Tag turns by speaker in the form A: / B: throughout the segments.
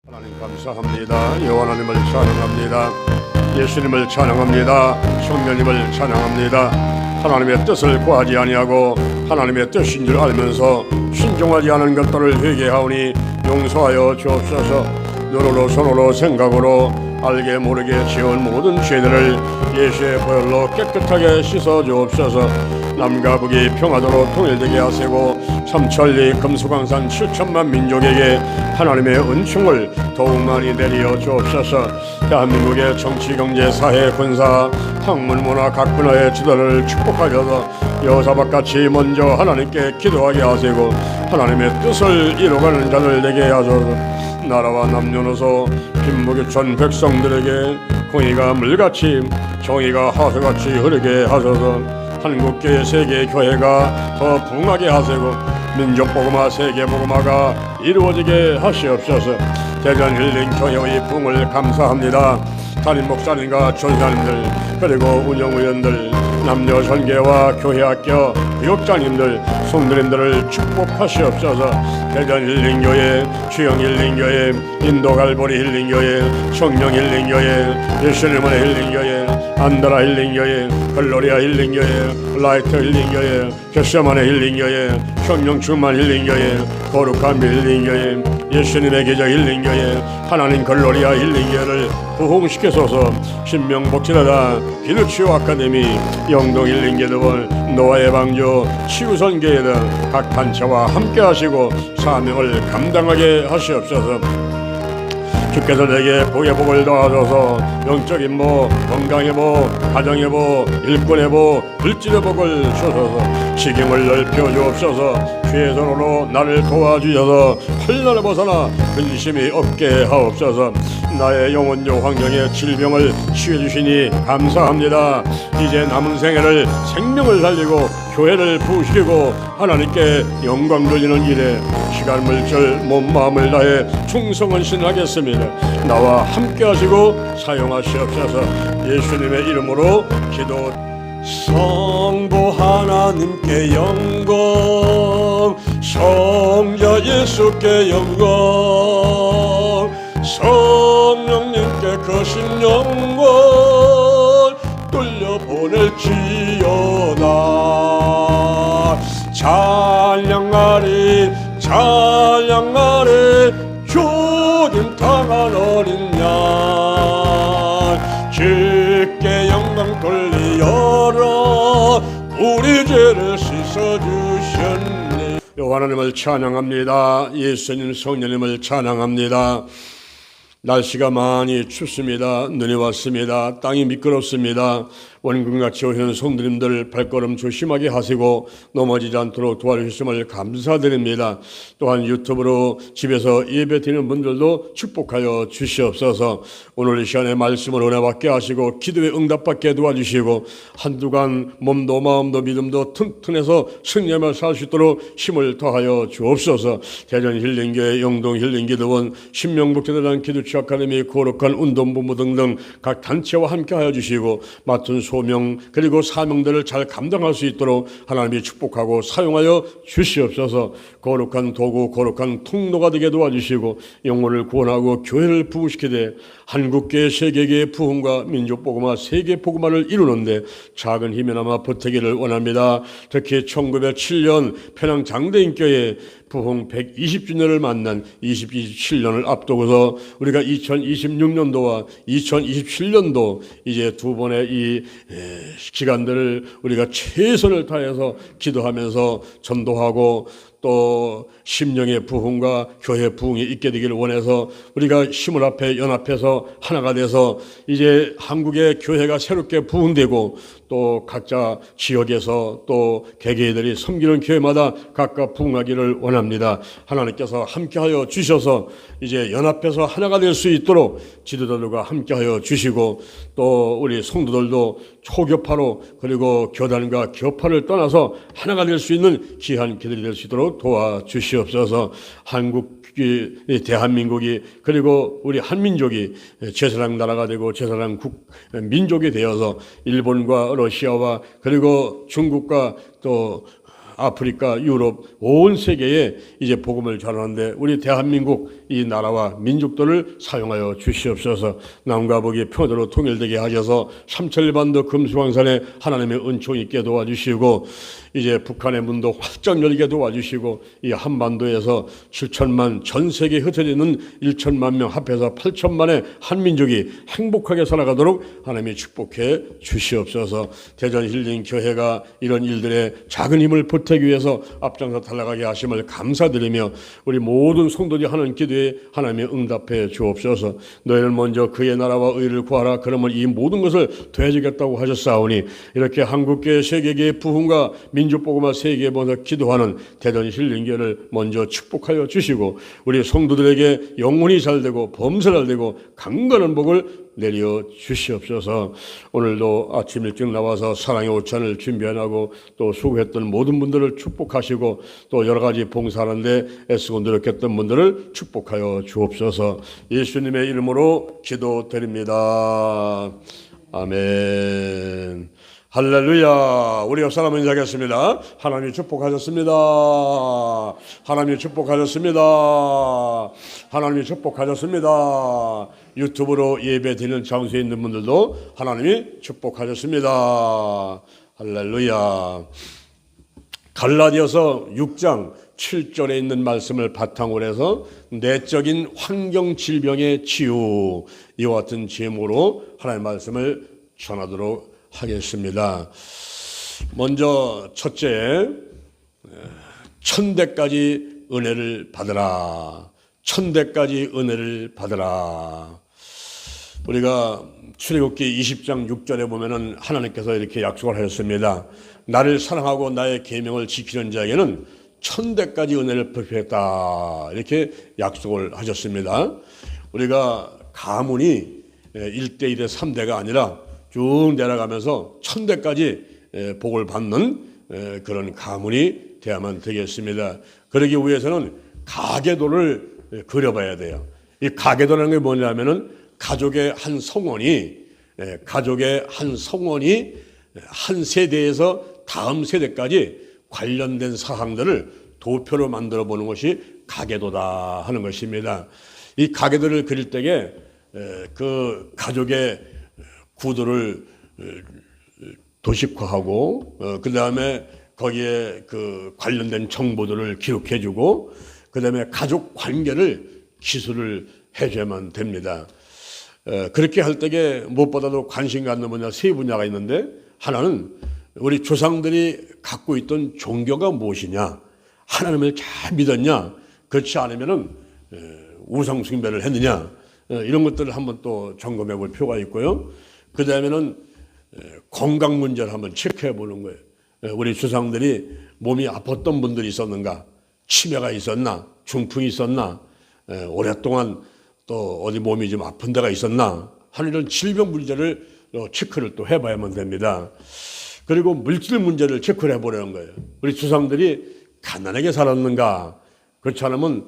A: 하나님 감사합니다. 여호와 하나님을 찬양합니다. 예수님을 찬양합니다. 성령님을 찬양합니다. 하나님의 뜻을 구하지 아니하고 하나님의 뜻인 줄 알면서 신중하지 않은 것들을 회개하오니 용서하여 주옵소서. 눈으로 손으로 생각으로 알게 모르게 지은 모든 죄들을 예수의 보혈로 깨끗하게 씻어 주옵소서. 남과 북이 평화도로 통일되게 하시고 삼천리 금수강산 7천만 민족에게 하나님의 은총을 더욱 많이 내려 주옵소서. 대한민국의 정치, 경제, 사회, 군사, 학문, 문화 각 분야의 지도를 축복하셔서 여호사밧같이 먼저 하나님께 기도하게 하시고 하나님의 뜻을 이루가는 자들 되게 하소서. 나라와 남녀노소 빈부귀천 백성들에게 공의가 물같이 정의가 하수같이 흐르게 하소서. 한국교회 세계교회가 더 부흥하게 하시고 민족복음화 세계복음화가 이루어지게 하시옵소서. 대전 힐링교회의 부흥을 감사합니다. 담임 목사님과 전사님들 그리고 운영위원들 남녀 선교와 교회학교 교육장님들 성도님들을 축복하시옵소서. 대전 힐링교회, 주영 힐링교회, 인도 갈보리 힐링교회, 성령 힐링교회, 예수님의 힐링교회, 안드라 힐링교회, 글로리아 힐링교회, 라이트 힐링교회, 겟세마네 힐링교회, 성령 충만 힐링교회, 거룩한 힐링교회, 예수님의 계적 힐링교회, 하나님 글로리아 힐링교회를 부흥시켜소서. 신명복지라다 기도치유 아카데미, 영동 힐링교회들, 노아의 방주, 치유선교회 등 각 단체와 함께 하시고 사명을 감당하게 하시옵소서. 주께서 내게 복의 복을 더하셔서 영적인 복, 건강의 복, 가정의 복, 일꾼의 복, 물질의 복을 주셔서 지경을 넓혀 주옵소서. 주의 손으로 나를 도와주셔서 환난을 벗어나 근심이 없게 하옵소서. 나의 영혼요 환경의 질병을 치유해 주시니 감사합니다. 이제 남은 생애를 생명을 살리고 교회를 부으시고 하나님께 영광 돌리는 일에 시간 물질 몸 마음을 다해 충성을 신하겠습니다. 나와 함께 하시고 사용하시옵소서. 예수님의 이름으로 기도. 성부 하나님께 영광, 성자 예수께 영광, 성령님께 거신 영광 돌려보낼지어다. 찬양하리 찬양하리 주님 당한 어린 양, 주께 영광 돌리어라 우리 죄를 씻어주셨네. 여호와 하나님을 찬양합니다. 예수님 성령님을 찬양합니다. 날씨가 많이 춥습니다. 눈이 왔습니다. 땅이 미끄럽습니다. 원금같이 오시는 성도님들 발걸음 조심하게 하시고 넘어지지 않도록 도와주셨음을 감사드립니다. 또한 유튜브로 집에서 예배 드리는 분들도 축복하여 주시옵소서. 오늘 이 시간에 말씀을 은혜받게 하시고 기도에 응답받게 도와주시고 한두간 몸도 마음도 믿음도 튼튼해서 승리하며 살 수 있도록 힘을 더하여 주옵소서. 대전 힐링교회, 영동 힐링기도원, 신명복지대단 기도치 아카데미, 거룩한 운동본부 등등 각 단체와 함께하여 주시고 맡은 소명 그리고 사명들을 잘 감당할 수 있도록 하나님이 축복하고 사용하여 주시옵소서. 거룩한 도구, 거룩한 통로가 되게 도와주시고 영혼을 구원하고 교회를 부흥시키되 한국교회, 세계교회의 부흥과 민족복음화, 세계복음화를 이루는데 작은 힘이나마 보태기를 원합니다. 특히 1907년 평양 장대인교회 부흥 120주년을 만난 27년을 앞두고서 우리가 2026년도와 2027년도 이제 두 번의 이 기간들을 우리가 최선을 다해서 기도하면서 전도하고 또 심령의 부흥과 교회 부흥이 있게 되기를 원해서 우리가 힘을 합해 연합해서 하나가 돼서 이제 한국의 교회가 새롭게 부흥되고 또 각자 지역에서 또 개개인들이 섬기는 교회마다 각각 부흥하기를 원합니다. 하나님께서 함께하여 주셔서 이제 연합해서 하나가 될 수 있도록 지도자들과 함께하여 주시고 또 우리 성도들도 초교파로 그리고 교단과 교파를 떠나서 하나가 될 수 있는 귀한 기들이 될 수 있도록 도와주시옵소서. 대한민국이 그리고 우리 한민족이 제사장 나라가 되고 제사장 민족이 되어서 일본과 러시아와 그리고 중국과 또 아프리카, 유럽, 온 세계에 이제 복음을 전하는데 우리 대한민국 이 나라와 민족들을 사용하여 주시옵소서. 남과 북이 평화로 통일되게 하셔서 삼천리반도 금수강산에 하나님의 은총 있게 도와주시고 이제 북한의 문도 활짝 열게 도와주시고 이 한반도에서 7천만 전 세계에 흩어져 있는 1천만 명 합해서 8천만의 한민족이 행복하게 살아가도록 하나님이 축복해 주시옵소서. 대전 힐링 교회가 이런 일들에 작은 힘을 보태기 위해서 앞장서 달려가게 하심을 감사드리며 우리 모든 성도들이 하는 기도에 하나님이 응답해 주옵소서. 너희를 먼저 그의 나라와 의를 구하라. 그러면 이 모든 것을 더해주겠다고 하셨사오니 이렇게 한국교회 세계계의 부흥과 민족복음화 세계에 먼저 기도하는 대전 힐링교회를 먼저 축복하여 주시고 우리 성도들에게 영혼이 잘되고 범사 잘되고 강건한 복을 내려 주시옵소서. 오늘도 아침 일찍 나와서 사랑의 오찬을 준비하고 또 수고했던 모든 분들을 축복하시고 또 여러 가지 봉사하는데 애쓰고 노력했던 분들을 축복하여 주옵소서. 예수님의 이름으로 기도드립니다. 아멘. 할렐루야. 우리 옆 사람 인사하겠습니다. 하나님 축복하셨습니다. 하나님 축복하셨습니다. 하나님 축복하셨습니다. 유튜브로 예배 드리는 장소에 있는 분들도 하나님이 축복하셨습니다. 할렐루야. 갈라디아서 6장 7절에 있는 말씀을 바탕으로 해서 내적인 환경 질병의 치유, 이와 같은 제목으로 하나님의 말씀을 전하도록 하겠습니다. 먼저 첫째, 천대까지 은혜를 받으라. 천대까지 은혜를 받으라. 우리가 출애굽기 20장 6절에 보면은 하나님께서 이렇게 약속을 하셨습니다. 나를 사랑하고 나의 계명을 지키는 자에게는 천대까지 은혜를 베푸겠다. 이렇게 약속을 하셨습니다. 우리가 가문이 1대, 2대, 3대가 아니라 쭉 내려가면서 천대까지 복을 받는 그런 가문이 되어야만 되겠습니다. 그러기 위해서는 가계도를 그려봐야 돼요. 이 가계도라는 게 뭐냐면은 가족의 한 성원이 한 세대에서 다음 세대까지 관련된 사항들을 도표로 만들어 보는 것이 가계도다 하는 것입니다. 이 가계도를 그릴 때에 그 가족의 구도를 도식화하고 그 다음에 거기에 그 관련된 정보들을 기록해주고 그 다음에 가족 관계를 기술을 해줘야만 됩니다. 그렇게 할 때에 무엇보다도 관심 갖는 분야 세 분야가 있는데 하나는 우리 조상들이 갖고 있던 종교가 무엇이냐, 하나님을 잘 믿었냐, 그렇지 않으면은 우상 숭배를 했느냐, 이런 것들을 한번 또 점검해 볼 필요가 있고요. 그 다음에는 건강 문제를 한번 체크해 보는 거예요. 우리 조상들이 몸이 아팠던 분들이 있었는가, 치매가 있었나, 중풍이 있었나, 오랫동안 또 어디 몸이 좀 아픈 데가 있었나 하는 이런 질병 문제를 체크를 또 해봐야만 됩니다. 그리고 물질 문제를 체크를 해보려는 거예요. 우리 조상들이 가난하게 살았는가, 그렇지 않으면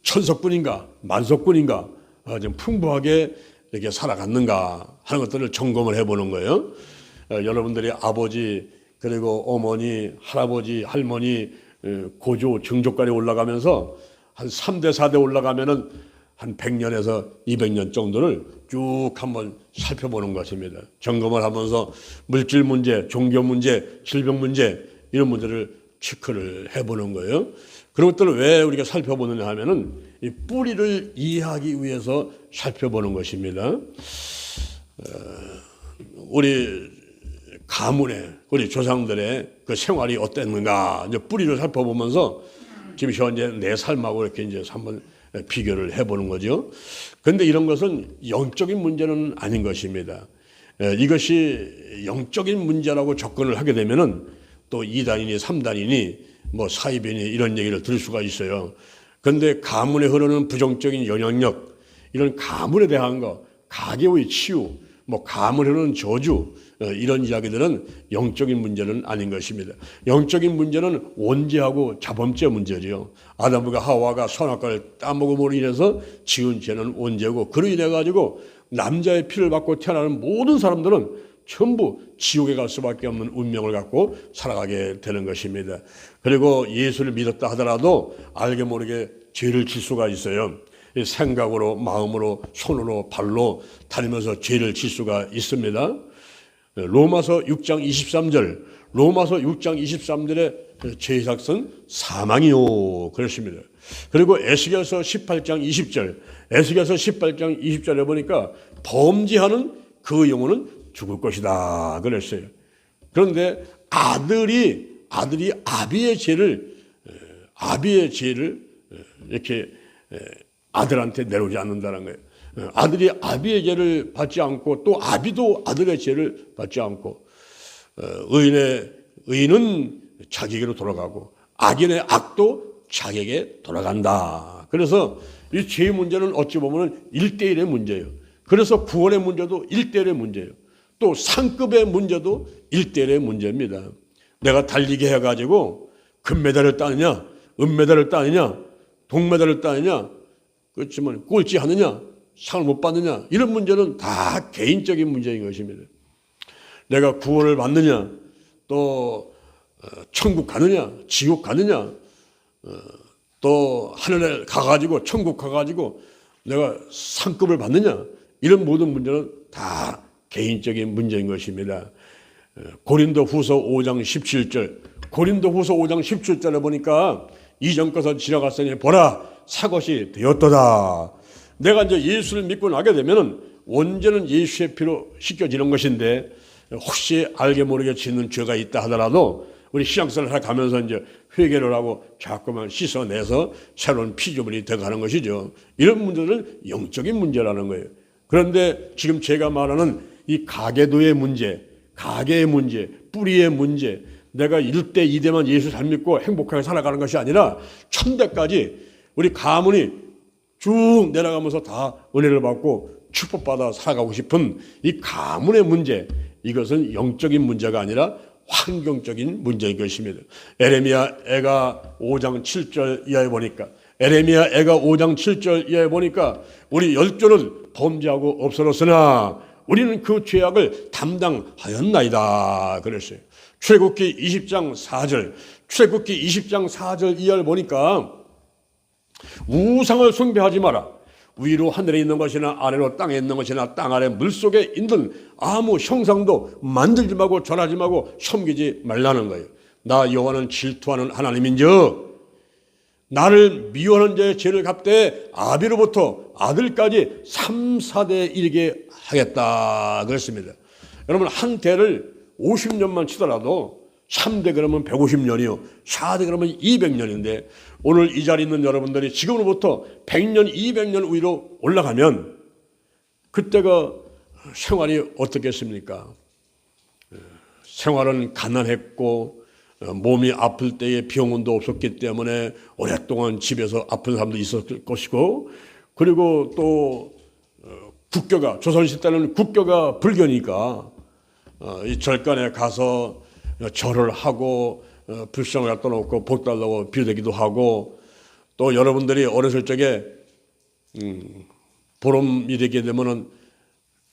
A: 천석군인가 만석군인가 좀 풍부하게 이렇게 살아갔는가 하는 것들을 점검을 해보는 거예요. 여러분들이 아버지 그리고 어머니, 할아버지, 할머니, 고조, 증조까지 올라가면서 한 3대, 4대 올라가면은 한 100년에서 200년 정도를 쭉 한번 살펴보는 것입니다. 점검을 하면서 물질 문제, 종교 문제, 질병 문제 이런 문제를 체크를 해보는 거예요. 그런 것들을 왜 우리가 살펴보느냐 하면은 이 뿌리를 이해하기 위해서 살펴보는 것입니다. 우리 가문의 우리 조상들의 그 생활이 어땠는가 이제 뿌리를 살펴보면서 지금 현재 내 삶하고 이렇게 이제 한번 비교를 해보는 거죠. 그런데 이런 것은 영적인 문제는 아닌 것입니다. 이것이 영적인 문제라고 접근을 하게 되면은 또 2단이니 3단이니 뭐 사이비니 이런 얘기를 들을 수가 있어요. 그런데 가문에 흐르는 부정적인 영향력, 이런 가문에 대한 거, 가계의 치유, 뭐 가문에 흐르는 저주, 이런 이야기들은 영적인 문제는 아닌 것입니다. 영적인 문제는 원죄하고 자범죄 문제죠. 아담과 하와가 선악과를 따먹음으로 인해서 지은 죄는 원죄고, 그로 인해 가지고 남자의 피를 받고 태어나는 모든 사람들은 전부 지옥에 갈 수밖에 없는 운명을 갖고 살아가게 되는 것입니다. 그리고 예수를 믿었다 하더라도 알게 모르게 죄를 질 수가 있어요. 생각으로, 마음으로, 손으로, 발로 다니면서 죄를 질 수가 있습니다. 로마서 6장 23절, 로마서 6장 23절에 죄의 삭은 사망이요 그렇습니다. 그리고 에스겔서 18장 20절, 에스겔서 18장 20절에 보니까 범죄하는 그 영혼은 죽을 것이다 그랬어요. 그런데 아들이 아비의 죄를 이렇게 아들한테 내려오지 않는다는 거예요. 아들이 아비의 죄를 받지 않고 또 아비도 아들의 죄를 받지 않고 의인은 자기에게로 돌아가고 악인의 악도 자기에게 돌아간다. 그래서 이 죄의 문제는 어찌 보면 1대1의 문제예요. 그래서 구원의 문제도 1대1의 문제예요. 또 상급의 문제도 1대1의 문제입니다. 내가 달리기 해가지고 금메달을 따느냐, 은메달을 따느냐, 동메달을 따느냐, 그렇지만 꼴찌 하느냐, 상을 못 받느냐, 이런 문제는 다 개인적인 문제인 것입니다. 내가 구원을 받느냐, 또 천국 가느냐, 지옥 가느냐, 또 하늘에 가가지고 천국 가가지고 내가 상급을 받느냐, 이런 모든 문제는 다 개인적인 문제인 것입니다. 고린도후서 5장 17절, 고린도후서 5장 17절에 보니까 이전 것은 지나갔으니 보라 새 것이 되었도다. 내가 이제 예수를 믿고 나게 되면은 원죄는 예수의 피로 씻겨지는 것인데 혹시 알게 모르게 짓는 죄가 있다 하더라도 우리 신앙생활을 하면서 이제 회개를 하고 자꾸만 씻어내서 새로운 피조물이 되어가는 것이죠. 이런 문제는 영적인 문제라는 거예요. 그런데 지금 제가 말하는 이 가계도의 문제, 가계의 문제, 뿌리의 문제, 내가 1대, 2대만 예수 잘 믿고 행복하게 살아가는 것이 아니라 1000대까지 우리 가문이 쭉 내려가면서 다 은혜를 받고 축복받아 살아가고 싶은 이 가문의 문제, 이것은 영적인 문제가 아니라 환경적인 문제인 것입니다. 에레미야 애가 5장 7절 이하에 보니까 에레미야 애가 5장 7절 이하에 보니까 우리 열조는 범죄하고 없어졌으나 우리는 그 죄악을 담당하였나이다 그랬어요. 출애굽기 20장 4절, 출애굽기 20장 4절 이하를 보니까 우상을 숭배하지 마라. 위로 하늘에 있는 것이나 아래로 땅에 있는 것이나 땅 아래 물속에 있는 아무 형상도 만들지 말고 절하지 말고 섬기지 말라는 거예요. 나 여호와는 질투하는 하나님인즉 나를 미워하는 자의 죄를 갚되 아비로부터 아들까지 3, 4대에 이르게 하겠다 그랬습니다. 여러분 한 대를 50년만 치더라도 3대 그러면 150년이요 4대 그러면 200년인데 오늘 이 자리에 있는 여러분들이 지금으로부터 100년 200년 위로 올라가면 그때가 생활이 어떻겠습니까? 생활은 가난했고 몸이 아플 때에 병원도 없었기 때문에 오랫동안 집에서 아픈 사람도 있었을 것이고 그리고 또 국교가 조선시대 때는 국교가 불교니까 이 절간에 가서 절을 하고 불상을 갖다 놓고 복 달라고 비대기도 하고 또 여러분들이 어렸을 적에 보름이 되게 되면은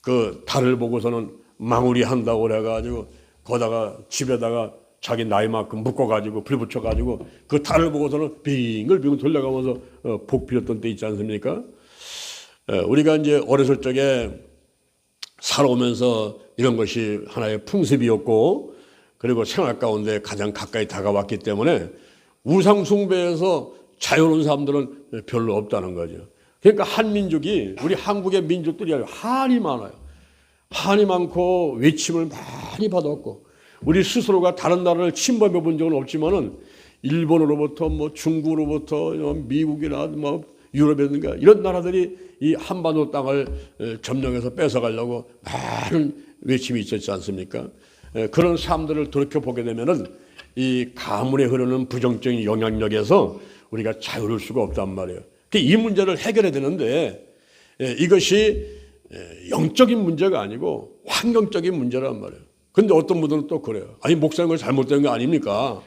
A: 그 달을 보고서는 망우리 한다고 그래가지고 거다가 집에다가 자기 나이만큼 묶어가지고 불 붙여가지고 그 달을 보고서는 빙글빙글 돌려가면서 복 빌었던 때 있지 않습니까? 우리가 이제 어렸을 적에 살아오면서 이런 것이 하나의 풍습이었고 그리고 생활 가운데 가장 가까이 다가왔기 때문에 우상 숭배에서 자유로운 사람들은 별로 없다는 거죠. 그러니까 한민족이 우리 한국의 민족들이 한이 많아요. 한이 많고 외침을 많이 받았고 우리 스스로가 다른 나라를 침범해 본 적은 없지만은 일본으로부터 뭐 중국으로부터 미국이나 뭐 유럽이라든가 이런 나라들이 이 한반도 땅을 점령해서 뺏어가려고 많은 외침이 있었지 않습니까? 그런 사람들을 돌이켜보게 되면은 이 가문에 흐르는 부정적인 영향력에서 우리가 자유로울 수가 없단 말이에요. 이 문제를 해결해야 되는데 이것이 영적인 문제가 아니고 환경적인 문제란 말이에요. 근데 어떤 분들은 또 그래요. 아니 목사님은 잘못된 거 아닙니까?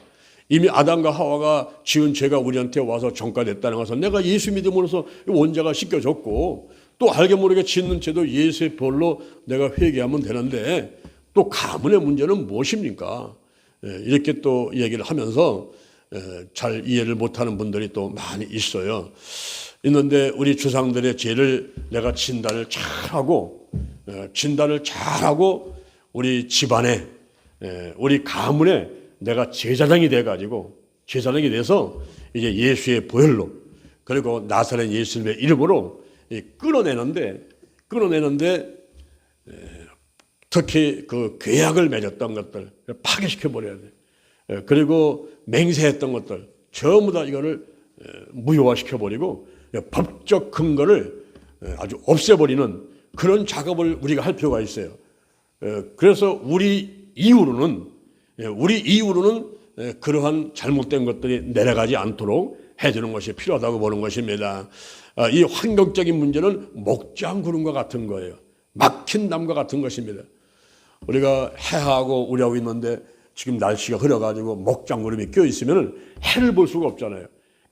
A: 이미 아담과 하와가 지은 죄가 우리한테 와서 전가됐다는 것은 내가 예수 믿음으로써 원죄가 씻겨졌고 또 알게 모르게 짓는 죄도 예수의 벌로 내가 회개하면 되는데 또 가문의 문제는 무엇입니까? 이렇게 또 얘기를 하면서 잘 이해를 못하는 분들이 또 많이 있는데 우리 조상들의 죄를 내가 진단을 잘하고 우리 집안에 우리 가문에 내가 제사장이 돼서 이제 예수의 보혈로 그리고 나사렛 예수님의 이름으로 끊어내는데 특히 그 계약을 맺었던 것들 파괴시켜 버려야 돼. 그리고 맹세했던 것들 전부 다 이거를 무효화시켜 버리고 법적 근거를 아주 없애버리는 그런 작업을 우리가 할 필요가 있어요. 그래서 우리 이후로는 그러한 잘못된 것들이 내려가지 않도록 해주는 것이 필요하다고 보는 것입니다. 이 환경적인 문제는 목장구름과 같은 거예요. 막힌 담과 같은 것입니다. 우리가 해하고 우려하고 있는데 지금 날씨가 흐려가지고 목장구름이 껴있으면 해를 볼 수가 없잖아요.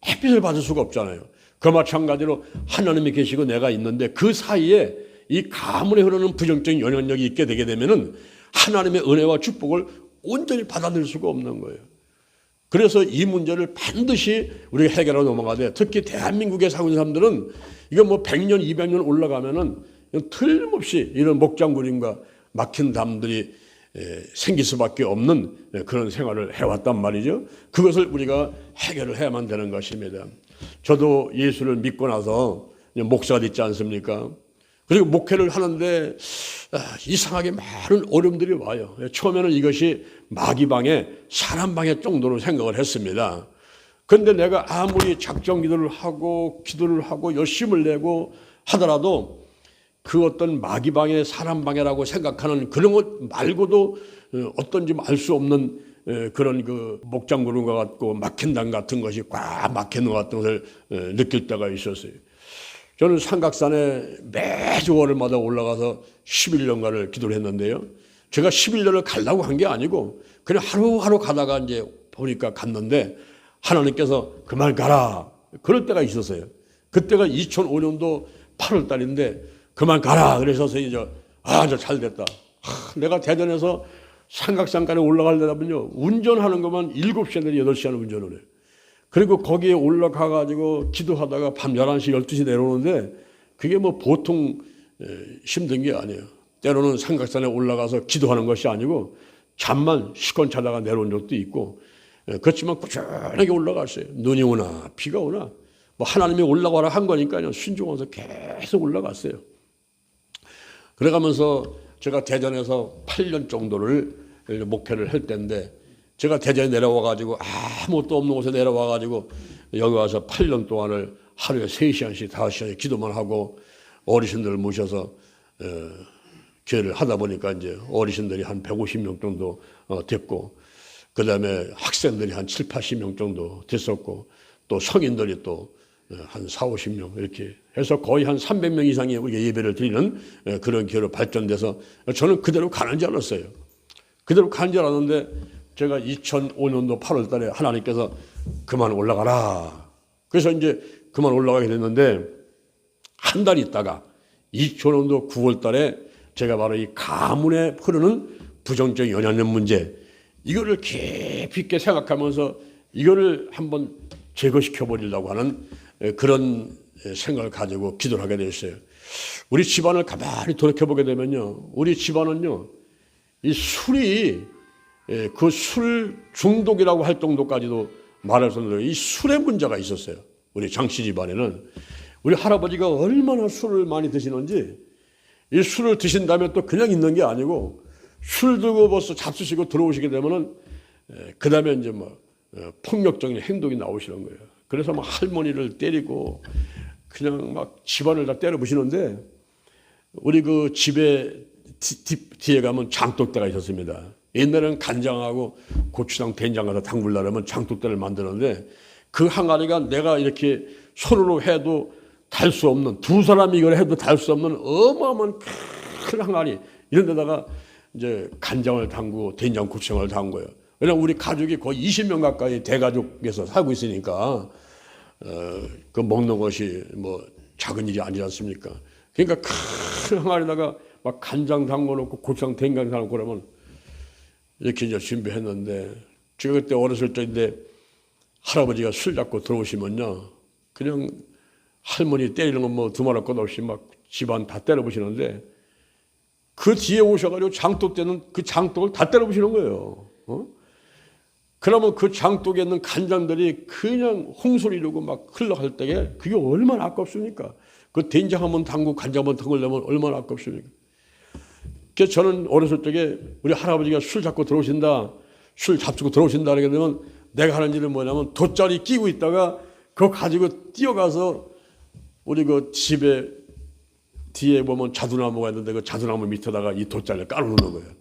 A: 햇빛을 받을 수가 없잖아요. 그 마찬가지로 하나님이 계시고 내가 있는데 그 사이에 이 가문에 흐르는 부정적인 영향력이 있게 되게 되면은 하나님의 은혜와 축복을 온전히 받아들일 수가 없는 거예요. 그래서 이 문제를 반드시 우리가 해결하고 넘어가야 돼. 특히 대한민국에 사는 사람들은 이거 뭐 100년, 200년 올라가면은 틀림없이 이런 목장구림과 막힌 담들이 생길 수밖에 없는 그런 생활을 해왔단 말이죠. 그것을 우리가 해결을 해야만 되는 것입니다. 저도 예수를 믿고 나서 목사가 됐지 않습니까? 그리고 목회를 하는데 이상하게 많은 어려움들이 와요. 처음에는 이것이 마귀방해, 사람방해 정도로 생각을 했습니다. 그런데 내가 아무리 작정 기도를 하고 열심을 내고 하더라도 그 어떤 마귀방해, 사람방해라고 생각하는 그런 것 말고도 어떤지 알 수 없는 그런 그 목장구름과 같고 막힌 담 같은 것이 꽉 막히는 것 같은 것을 느낄 때가 있었어요. 저는 삼각산에 매주 월요일마다 올라가서 11년간을 기도를 했는데요. 제가 11년을 가려고 한 게 아니고 그냥 하루하루 가다가 이제 보니까 갔는데 하나님께서 그만 가라. 그럴 때가 있었어요. 그때가 2005년도 8월 달인데 그만 가라. 그래서 이제 저 잘 됐다. 내가 대전에서 삼각산까지 올라가려면요. 운전하는 것만 7시간 내지 8시간 운전을 해요. 그리고 거기에 올라가가지고 기도하다가 밤 11시, 12시 내려오는데 그게 뭐 보통 힘든 게 아니에요. 때로는 삼각산에 올라가서 기도하는 것이 아니고 잠만 시건 자다가 내려온 적도 있고 그렇지만 꾸준하게 올라갔어요. 눈이 오나 비가 오나 뭐 하나님이 올라가라 한 거니까요. 순종해서 계속 올라갔어요. 그래가면서 제가 대전에서 8년 정도를 목회를 할 때인데 제가 대전에 내려와가지고 아무것도 없는 곳에 내려와가지고 여기 와서 8년 동안을 하루에 3시간씩 5시간씩 기도만 하고 어르신들을 모셔서 교회를 하다 보니까 이제 어르신들이 한 150명 정도 됐고 그 다음에 학생들이 한 7, 80명 정도 됐었고 또 성인들이 또 한 4, 50명 이렇게 해서 거의 한 300명 이상이 우리가 예배를 드리는 그런 교회로 발전돼서 저는 그대로 가는 줄 알았어요. 그대로 가는 줄 알았는데 제가 2005년도 8월 달에 하나님께서 그만 올라가라. 그래서 이제 그만 올라가게 됐는데 한 달 있다가 2005년도 9월 달에 제가 바로 이 가문에 흐르는 부정적 영향력 문제 이거를 깊이 있게 생각하면서 이거를 한번 제거시켜 버리려고 하는 그런 생각을 가지고 기도를 하게 됐어요. 우리 집안을 가만히 돌이켜보게 되면요. 우리 집안은요. 이 술이 그 술 중독이라고 할 정도까지도 말할 수 없는 이 술의 문제가 있었어요. 우리 장씨 집안에는 우리 할아버지가 얼마나 술을 많이 드시는지 이 술을 드신 다음에 또 그냥 있는 게 아니고 술 들고 벌써 잡수시고 들어오시게 되면은 그 다음에 이제 뭐 폭력적인 행동이 나오시는 거예요. 그래서 막 할머니를 때리고 그냥 막 집안을 다 때려 부시는데 우리 그 집에 뒤에 가면 장독대가 있었습니다. 옛날에는 간장하고 고추장, 된장 가서 담글려면 장독대를 만드는데 그 항아리가 내가 이렇게 손으로 해도 달 수 없는 두 사람이 이걸 해도 달 수 없는 어마어마한 큰 항아리 이런 데다가 이제 간장을 담그고 된장, 고추장을 담은 거예요. 왜냐면 우리 가족이 거의 20명 가까이 대가족에서 살고 있으니까 그 먹는 것이 뭐 작은 일이 아니지 않습니까? 그러니까 큰 항아리다가 막 막 간장 담궈놓고 고추장 된장 담고 그러면 이렇게 이제 준비했는데, 제가 그때 어렸을 때인데 할아버지가 술 잡고 들어오시면요, 그냥 할머니 때리는 건 뭐 두말할 것 없이 막 집안 다 때려부시는데, 그 뒤에 오셔가지고 장독 때는 그 장독을 다 때려부시는 거예요. 그러면 그 장독에 있는 간장들이 그냥 홍수를 이루고 막 흘러갈 때에 그게 얼마나 아깝습니까? 그 된장 한번 담고 간장 한번 담그려면 얼마나 아깝습니까? 그래서 저는 어렸을 적에 우리 할아버지가 술 잡고 들어오신다, 술 잡수고 들어오신다 하게 되면 내가 하는 일은 뭐냐면 돗자리 끼고 있다가 그거 가지고 뛰어가서 우리 그 집에 뒤에 보면 자두나무가 있는데 그 자두나무 밑에다가 이 돗자리를 깔아놓는 거예요.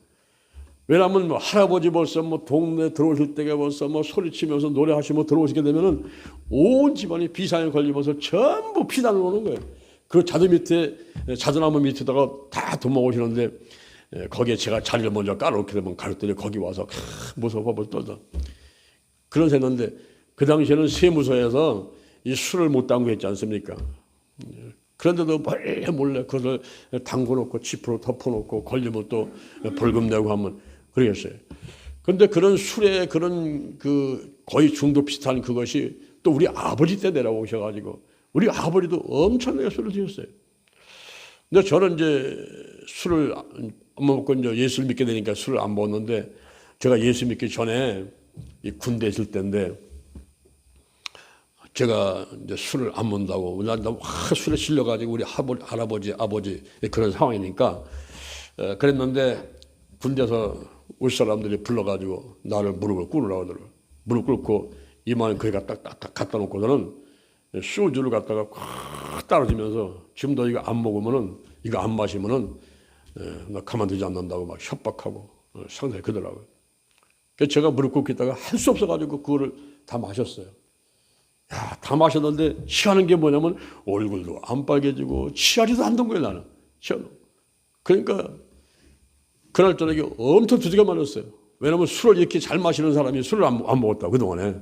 A: 왜냐하면 뭐 할아버지 벌써 뭐 동네 들어오실 때가 벌써 뭐 소리치면서 노래하시며 들어오시게 되면은 온 집안이 비상에 걸리면서 전부 피난을 오는 거예요. 그 자두나무 밑에다가 다 도망오시는데, 거기에 제가 자리를 먼저 깔아놓게 되면 가족들이 거기 와서 무서워 벌벌 떨다. 그런 셈인데, 그 당시에는 세무서에서 이 술을 못 담고 했지 않습니까? 그런데도 몰래 그것을 담궈놓고 지프로 덮어놓고 걸리면 또 벌금 내고 하면 그러겠어요. 그런데 그런 술에 그런 그 거의 중독 비슷한 그것이 또 우리 아버지 때 내려오셔가지고 우리 아버지도 엄청나게 술을 드셨어요. 근데 저는 이제 술을 안 먹고 이제 예수를 믿게 되니까 술을 안 먹었는데, 제가 예수 믿기 전에 이 군대 있을 때인데 제가 이제 술을 안 먹는다고, 나 술에 질려가지고 우리 할아버지, 아버지 그런 상황이니까 그랬는데, 군대에서 우리 사람들이 불러가지고 나를 무릎을 꿇으라고 하더라고요. 무릎 꿇고 이마에 거기 갖다 놓고서는 소주를 갖다가 콱 따라주면서, 지금 너 이거 안 먹으면은, 이거 안 마시면은 나 가만두지 않는다고 막 협박하고 상당히 그러더라고요. 그래서 제가 무릎 꿇고 있다가 할 수 없어가지고 그거를 다 마셨어요. 야, 다 마셨는데 취하는 게 뭐냐면 얼굴도 안 빨개지고 취하지도 않던 거예요, 나는. 그러니까 그날 저녁에 엄청 두드겨 맞았어요. 왜냐면 술을 이렇게 잘 마시는 사람이 술을 안 먹었다고, 그동안에.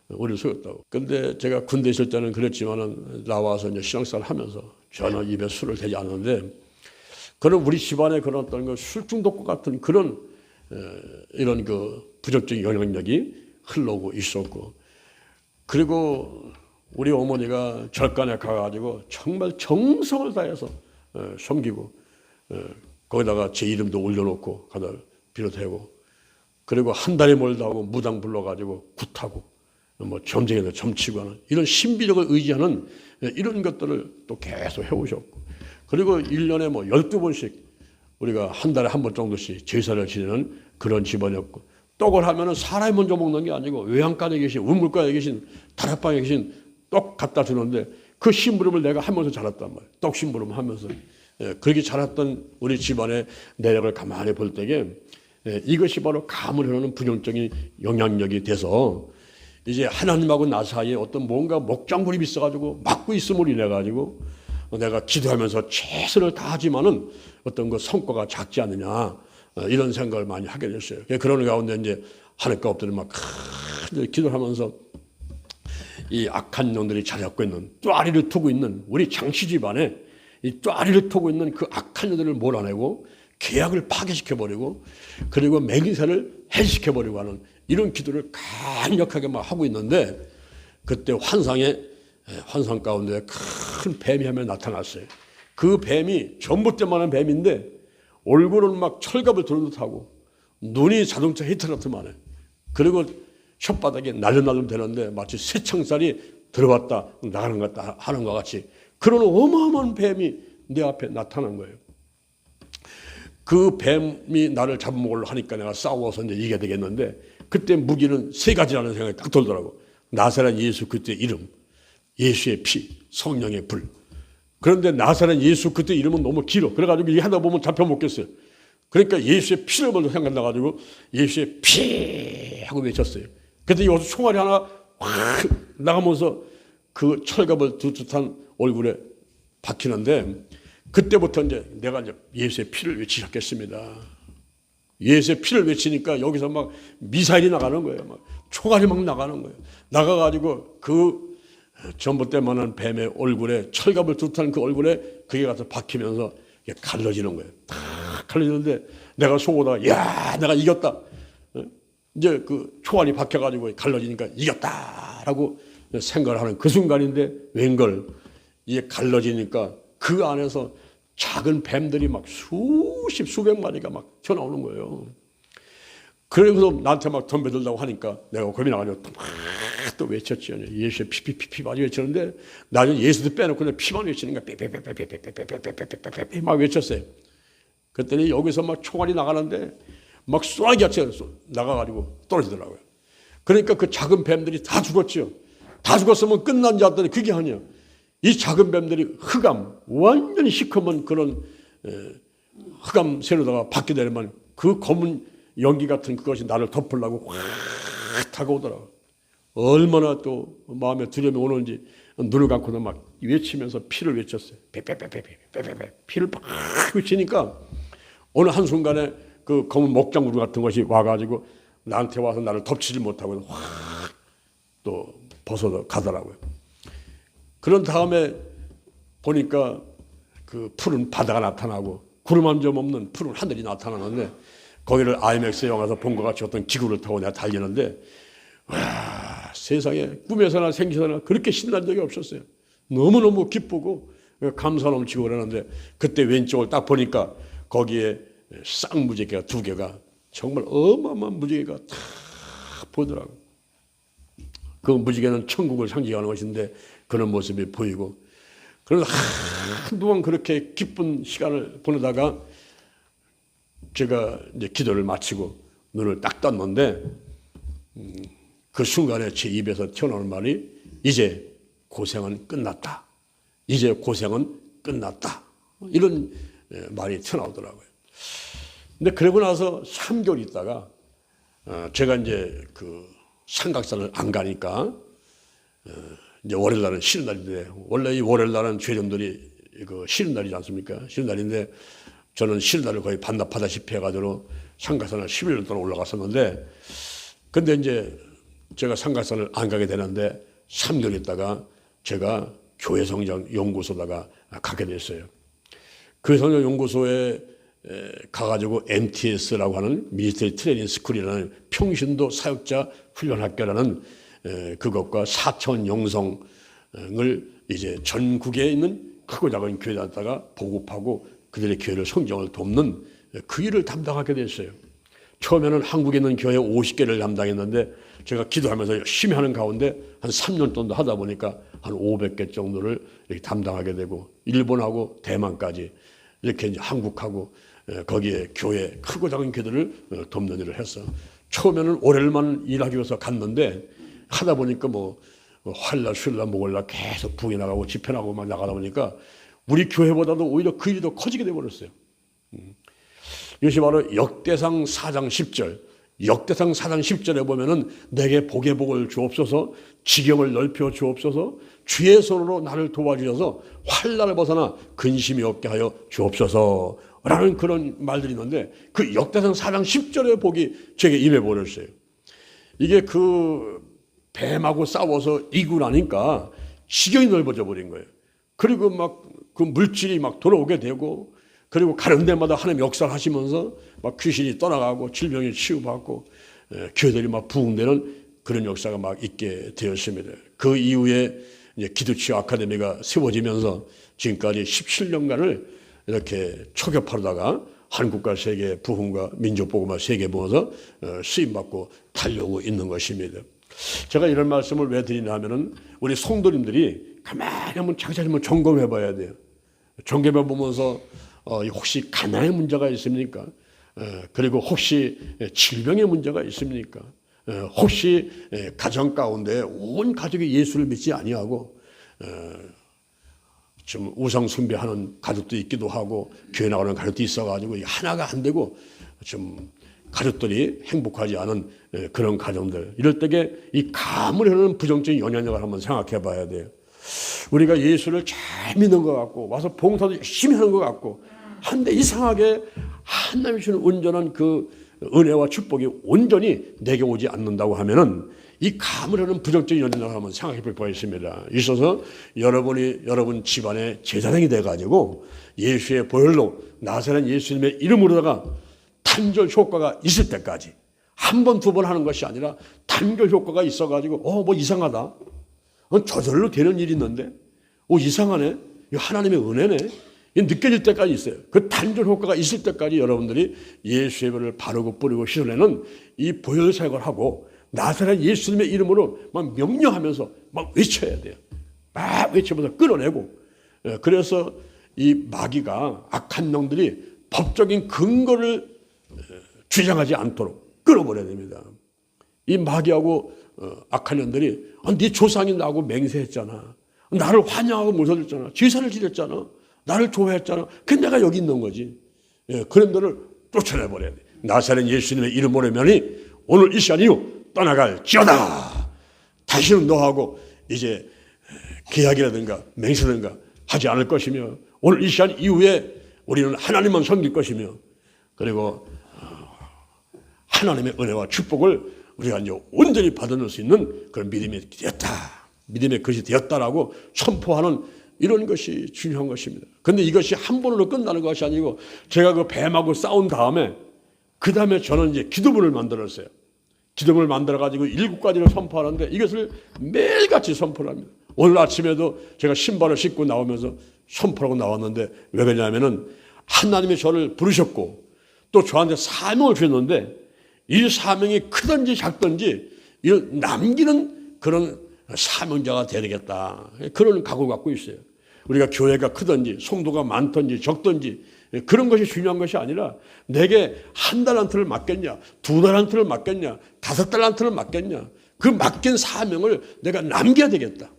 A: 우리를 속였다고. 근데 제가 군대 있을 때는 그랬지만은 나와서 이제 신앙생활 하면서 전혀 입에 술을 대지 않는데, 그런 우리 집안에 그런 어떤 그 술 중독과 같은 그런 이런 그 부정적인 영향력이 흘러오고 있었고, 그리고 우리 어머니가 절간에 가가지고 정말 정성을 다해서 섬기고, 거기다가 제 이름도 올려놓고 가다 비롯하고, 그리고 한 달이 멀다 하고 무당 불러가지고 굿하고 뭐 점쟁이들 점치고 하는 이런 신비력을 의지하는 이런 것들을 또 계속 해오셨고, 그리고 1년에 뭐 12번씩 우리가 한 달에 한 번 정도씩 제사를 지내는 그런 집안이었고, 떡을 하면은 사람이 먼저 먹는 게 아니고 외양간에 계신, 우물가에 계신, 다락방에 계신 떡 갖다 주는데, 그 심부름을 내가 하면서 자랐단 말이에요. 떡 심부름 하면서. 그렇게 자랐던 우리 집안의 내력을 가만히 볼 때에 이것이 바로 감을 흐르는 부정적인 영향력이 돼서, 이제 하나님하고 나 사이에 어떤 뭔가 목장고립이 있어가지고 막고 있음으로 인해가지고 내가 기도하면서 최선을 다하지만은 어떤 그 성과가 작지 않느냐, 이런 생각을 많이 하게 됐어요. 그런 가운데 이제 하늘가 엎드려 막 기도하면서 이 악한 놈들이 자리 잡고 있는, 뚜아리를 두고 있는 우리 장씨 집안에 이 뚜아리를 두고 있는 그 악한 놈들을 몰아내고 계약을 파괴시켜버리고, 그리고 맹세를 해시켜버리고 하는 이런 기도를 강력하게 막 하고 있는데, 그때 환상 가운데 큰 뱀이 한 명 나타났어요. 그 뱀이 전봇대만한 뱀인데 얼굴은 막 철갑을 두른 듯하고 눈이 자동차 히트라트만 해. 그리고 혓바닥에 날름날름 되는데 마치 새창살이 들어왔다 나가는 것 같다 하는 것 같이 그런 어마어마한 뱀이 내 앞에 나타난 거예요. 그 뱀이 나를 잡아먹으려고 하니까 내가 싸워서 이제 이겨야 되겠는데, 그때 무기는 세 가지라는 생각이 딱 들더라고. 나사렛 예수 그리스도의 이름, 예수의 피, 성령의 불. 그런데 나사렛 예수 그리스도의 이름은 너무 길어. 그래가지고 이 하다 보면 잡혀 먹겠어요. 그러니까 예수의 피를 먼저 생각나가지고 예수의 피 하고 외쳤어요. 그때 여기서 총알이 하나 확 나가면서 그 철갑을 두 듯한 얼굴에 박히는데, 그때부터 이제 내가 이제 예수의 피를 외치기 시작했습니다. 예수의 피를 외치니까 여기서 막 미사일이 나가는 거예요. 막 총알이 막 나가는 거예요. 나가가지고 그 전봇대만한 뱀의 얼굴에, 철갑을 두 듯한 그 얼굴에 그게 가서 박히면서 갈라지는 거예요. 갈라지는데 내가 속보다가 야 내가 이겼다. 이제 그 초안이 박혀가지고 갈라지니까 이겼다라고 생각을 하는 그 순간인데 웬걸 이게 갈라지니까 그 안에서 작은 뱀들이 막 수십 수백 마리가 막 튀어나오는 거예요. 그래서 나한테 막 덤벼들다고 하니까 내가 겁이 나가지고 또 외쳤지. 예수의 피피피피 많이 외쳤는데 나는 예수도 빼놓고 그냥 피만 외치니까 삐삐삐삐삐삐삐삐삐삐삐삐삐 막 외쳤어요. 그랬더니 여기서 막 총알이 나가는데 막 쏘라기 같이 나가가지고 떨어지더라고요. 그러니까 그 작은 뱀들이 다 죽었죠. 다 죽었으면 끝난 줄 알았더니 그게 아니야. 이 작은 뱀들이 흑암, 완전히 시커먼 그런 흑암 새로다가 받게 되면 그 검은 연기 같은 그것이 나를 덮으려고 확 다가오더라고요. 얼마나 또 마음에 두려움이 오는지 눈을 감고도 막 외치면서 피를 외쳤어요. 빼빼빼빼빼빼빼 피를 막 외치니까 어느 한순간에 그 검은 목장구름 같은 것이 와가지고 나한테 와서 나를 덮치지 못하고 확 또 벗어서 가더라고요. 그런 다음에 보니까 그 푸른 바다가 나타나고 구름 한 점 없는 푸른 하늘이 나타나는데 거기를 IMAX 영화에서 본 것 같이 어떤 기구를 타고 내가 달리는데 와 세상에 꿈에서나 생시서나 그렇게 신난 적이 없었어요. 너무너무 기쁘고 감사 넘치고 그러는데 그때 왼쪽을 딱 보니까 거기에 쌍무지개가 두 개가 정말 어마어마한 무지개가 다 보이더라고요. 그 무지개는 천국을 상징하는 것인데 그런 모습이 보이고 그래서 한동안 그렇게 기쁜 시간을 보내다가 제가 이제 기도를 마치고 눈을 딱 떴는데 그 순간에 제 입에서 튀어나오는 말이 이제 고생은 끝났다. 이제 고생은 끝났다. 이런 말이 튀어나오더라고요. 근데 그러고 나서 3개월 있다가 제가 이제 그 삼각산을 안 가니까 이제 월요일날은 쉬는 날인데 원래 이 월요일날은 죄종들이 그 쉬는 날이지 않습니까? 쉬는 날인데 저는 쉬는 날을 거의 반납하다시피 해가지고 삼각산을 11년 동안 올라갔었는데 근데 이제 제가 삼각산을 안 가게 되는데 3개월 있다가 제가 교회성장 연구소다가 가게 됐어요. 교회성장 연구소에 가가지고 MTS라고 하는 미니스트리 트레이닝 스쿨이라는 평신도 사역자 훈련학교라는 그것과 4천 영성을 이제 전국에 있는 크고 작은 교회에다가 보급하고 그들의 교회를 성장을 돕는 그 일을 담당하게 됐어요. 처음에는 한국에 있는 교회 50개를 담당했는데 제가 기도하면서 열심히 하는 가운데 한 3년 정도 하다 보니까 한 500개 정도를 이렇게 담당하게 되고 일본하고 대만까지 이렇게 이제 한국하고 거기에 교회 크고 작은 교회들을 돕는 일을 했어. 처음에는 월요일만 일하기 위해서 갔는데 하다 보니까 뭐 화요일날 수요일날 목요일날 계속 부흥이 나가고 집회 나가고 막 나가다 보니까 우리 교회보다도 오히려 그 일이 더 커지게 돼버렸어요. 이것이 바로 역대상 4장 10절. 역대상 4장 10절에 보면은 내게 복의 복을 주옵소서, 지경을 넓혀 주옵소서, 주의 손으로 나를 도와주셔서 환난을 벗어나 근심이 없게 하여 주옵소서 라는 그런 말들이 있는데 그 역대상 4장 10절의 복이 제게 임해 버렸어요. 이게 그 뱀하고 싸워서 이기고 나니까 지경이 넓어져 버린 거예요. 그리고 막 그 물질이 막 돌아오게 되고 그리고 가는 데마다 하나님 역사를 하시면서 막 귀신이 떠나가고 질병이 치유받고 교회들이 막 부흥되는 그런 역사가 막 있게 되었습니다. 그 이후에 이제 기도치유 아카데미가 세워지면서 지금까지 17년간을 이렇게 초교파로다가 한국과 세계 부흥과 민족복음화 세계 모아서 쓰임받고 달려오고 있는 것입니다. 제가 이런 말씀을 왜 드리냐 하면은 우리 성도님들이 가만히 한번 자기 자신을 점검해 봐야 돼요. 점검해 보면서 혹시 가난의 문제가 있습니까? 그리고 혹시 질병의 문제가 있습니까? 혹시 가정 가운데 온 가족이 예수를 믿지 아니하고 좀 우상 숭배하는 가족도 있기도 하고 교회 나가는 가족도 있어가지고 하나가 안 되고 좀 가족들이 행복하지 않은 그런 가정들 이럴 때에 이 감을 흐르는 부정적인 영향력을 한번 생각해 봐야 돼요. 우리가 예수를 잘 믿는 것 같고 와서 봉사도 열심히 하는 것 같고 한데 이상하게 하나님이 주는 온전한 그 은혜와 축복이 온전히 내게 오지 않는다고 하면은 이 가물하는 부정적인 연인을 한번 생각해 볼 필요가 있습니다. 있어서 여러분 집안의 제사장이 돼가지고 예수의 보혈로 나사렛 예수님의 이름으로다가 단절 효과가 있을 때까지 한 번, 두 번 하는 것이 아니라 단결 효과가 있어가지고 뭐 이상하다. 저절로 되는 일이 있는데 이상하네. 이거 하나님의 은혜네. 느껴질 때까지 있어요. 그 단절 효과가 있을 때까지 여러분들이 예수의 보혈을 바르고 뿌리고 씻어내는 이 보혈 사역을 하고 나사렛 예수님의 이름으로 막 명령하면서 막 외쳐야 돼요. 막 외치면서 끌어내고. 그래서 이 마귀가 악한 영들이 법적인 근거를 주장하지 않도록 끌어버려야 됩니다. 이 마귀하고 악한 년들이 네 조상이 나하고 맹세했잖아. 나를 환영하고 모셔줬잖아. 제사를 지냈잖아. 나를 좋아했잖아. 근데 내가 여기 있는 거지. 그런 너를 쫓아내버려야 돼. 나사렛 예수님의 이름으로 면이 오늘 이 시간 이후 떠나갈지어다. 다시는 너하고 이제 계약이라든가 맹세든가 하지 않을 것이며 오늘 이 시간 이후에 우리는 하나님만 섬길 것이며 그리고 하나님의 은혜와 축복을 우리가 이제 온전히 받아낼 수 있는 그런 믿음이 되었다. 믿음의 것이 되었다라고 선포하는 이런 것이 중요한 것입니다. 그런데 이것이 한 번으로 끝나는 것이 아니고 제가 그 뱀하고 싸운 다음에 그 다음에 저는 이제 기도문을 만들었어요. 기도문을 만들어가지고 7가지를 선포하는데 이것을 매일같이 선포를 합니다. 오늘 아침에도 제가 신발을 신고 나오면서 선포하고 나왔는데 왜 그러냐면은 하나님이 저를 부르셨고 또 저한테 사명을 주셨는데 이 사명이 크든지 작든지 이런 남기는 그런 사명자가 되겠다. 그런 각오를 갖고 있어요. 우리가 교회가 크든지 성도가 많든지 적든지 그런 것이 중요한 것이 아니라 내게 1달란트를 맡겼냐 2달란트를 맡겼냐 5달란트를 맡겼냐 그 맡긴 사명을 내가 남겨야 되겠다.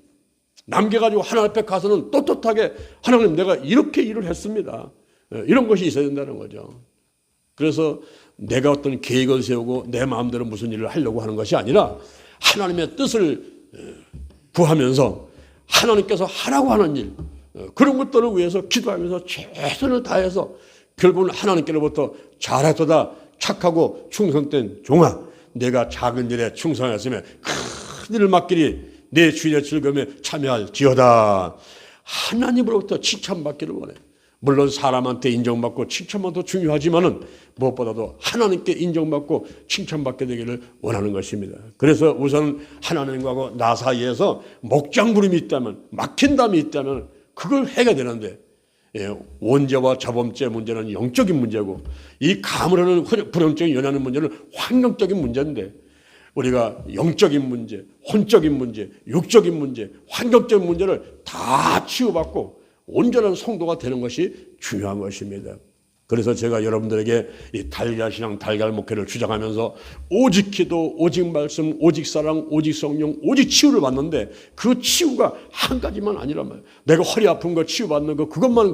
A: 남겨가지고 하나님 앞에 가서는 떳떳하게 하나님 내가 이렇게 일을 했습니다. 이런 것이 있어야 된다는 거죠. 그래서 내가 어떤 계획을 세우고 내 마음대로 무슨 일을 하려고 하는 것이 아니라 하나님의 뜻을 구하면서 하나님께서 하라고 하는 일 그런 것들을 위해서 기도하면서 최선을 다해서 결국은 하나님께로부터 잘했도다 착하고 충성된 종아 내가 작은 일에 충성했으면 큰 일을 맡기리 내 주인의 즐거움에 참여할지어다. 하나님으로부터 칭찬받기를 원해. 물론 사람한테 인정받고 칭찬받도 중요하지만은 무엇보다도 하나님께 인정받고 칭찬받게 되기를 원하는 것입니다. 그래서 우선 하나님과 나 사이에서 목장부림이 있다면 막힌담이 있다면 그걸 해야 되는데 원죄와 자범죄 문제는 영적인 문제고 이 가물하는 불행적인 연하는 문제는 환경적인 문제인데 우리가 영적인 문제, 혼적인 문제, 육적인 문제, 환경적인 문제를 다 치유받고 온전한 성도가 되는 것이 중요한 것입니다. 그래서 제가 여러분들에게 이 달걀신앙, 달걀 목회를 주장하면서 오직 기도, 오직 말씀, 오직 사랑, 오직 성령, 오직 치유를 받는데 그 치유가 한 가지만 아니란 말이에요. 내가 허리 아픈 거 치유받는 거 그것만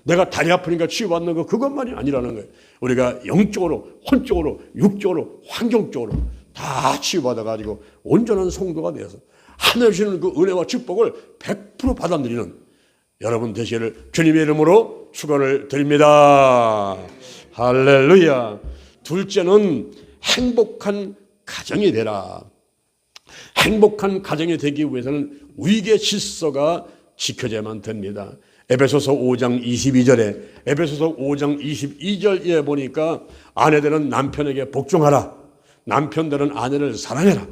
A: 내가 다리 아프니까 치유받는 거 그것만이 아니라는 거예요. 우리가 영적으로, 혼적으로, 육적으로, 환경적으로 다 치유받아가지고 온전한 성도가 되어서 하늘 주시는 그 은혜와 축복을 100% 받아들이는 여러분 되시기를 주님의 이름으로 축원을 드립니다. 할렐루야. 둘째는 행복한 가정이 되라. 행복한 가정이 되기 위해서는 위계 질서가 지켜져야만 됩니다. 에베소서 5장 22절에 에베소서 5장 22절에 보니까 아내들은 남편에게 복종하라. 남편들은 아내를 사랑해라.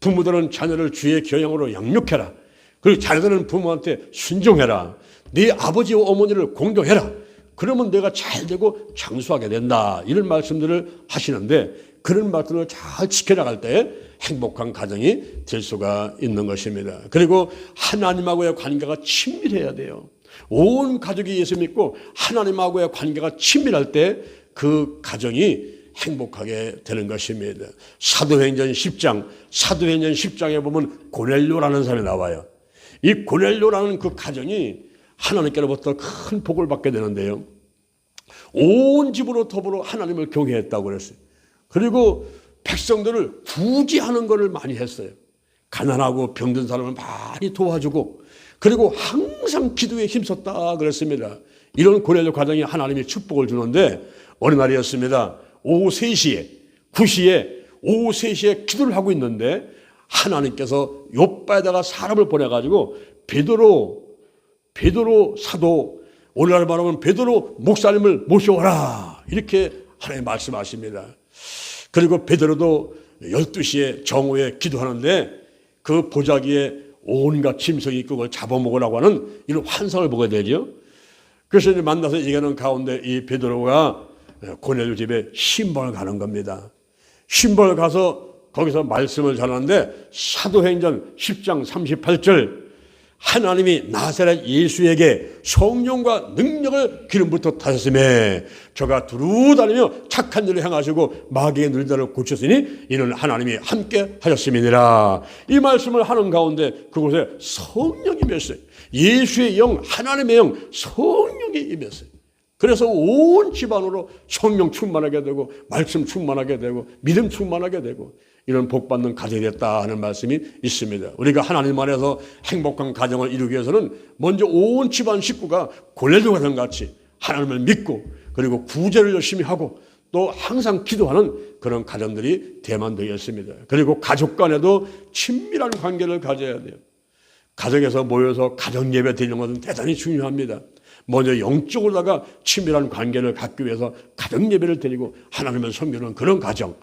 A: 부모들은 자녀를 주의 교양으로 양육해라. 그리고 자녀들은 부모한테 순종해라. 네 아버지와 어머니를 공경해라. 그러면 내가 잘되고 장수하게 된다. 이런 말씀들을 하시는데 그런 말씀을 잘 지켜나갈 때 행복한 가정이 될 수가 있는 것입니다. 그리고 하나님하고의 관계가 친밀해야 돼요. 온 가족이 예수 믿고 하나님하고의 관계가 친밀할 때 그 가정이 행복하게 되는 것입니다. 사도행전 10장에 보면 고넬료라는 사람이 나와요. 이 고넬료라는 그 가정이 하나님께로부터 큰 복을 받게 되는데요. 온 집으로 더불어 하나님을 경외했다고 그랬어요. 그리고 백성들을 구제하는 것을 많이 했어요. 가난하고 병든 사람을 많이 도와주고 그리고 항상 기도에 힘썼다 그랬습니다. 이런 고넬료 가정이 하나님이 축복을 주는데 어느 날이었습니다. 오후 3시에 9시에 오후 3시에 기도를 하고 있는데 하나님께서 요바에다가 사람을 보내가지고 베드로 사도, 오늘날 말하면 베드로 목사님을 모셔오라, 이렇게 하나님 말씀하십니다. 그리고 베드로도 12시에 정오에 기도하는데 그 보자기에 온갖 짐승이 있고 그걸 잡아먹으라고 하는 이런 환상을 보게 되죠. 그래서 이제 만나서 얘기하는 가운데 이 베드로가 고넬료 집에 신방을 가는 겁니다. 신방을 가서 거기서 말씀을 전하는데 사도행전 10장 38절, 하나님이 나사렛 예수에게 성령과 능력을 기름부터 타셨음에 저가 두루 다니며 착한 일을 행하시고 마귀의 눌자를 고쳤으니 이는 하나님이 함께 하셨음이니라. 이 말씀을 하는 가운데 그곳에 성령이 임했어요. 예수의 영, 하나님의 영, 성령이 임했어요. 그래서 온 집안으로 성령 충만하게 되고 말씀 충만하게 되고 믿음 충만하게 되고 이런 복받는 가정이 됐다 하는 말씀이 있습니다. 우리가 하나님 안에서 행복한 가정을 이루기 위해서는 먼저 온 집안 식구가 고넬료 가정 같이 하나님을 믿고 그리고 구제를 열심히 하고 또 항상 기도하는 그런 가정들이 되면 되겠습니다. 그리고 가족 간에도 친밀한 관계를 가져야 돼요. 가정에서 모여서 가정 예배 드리는 것은 대단히 중요합니다. 먼저 영적으로다가 친밀한 관계를 갖기 위해서 가정 예배를 드리고 하나님을 섬기는 그런 가정,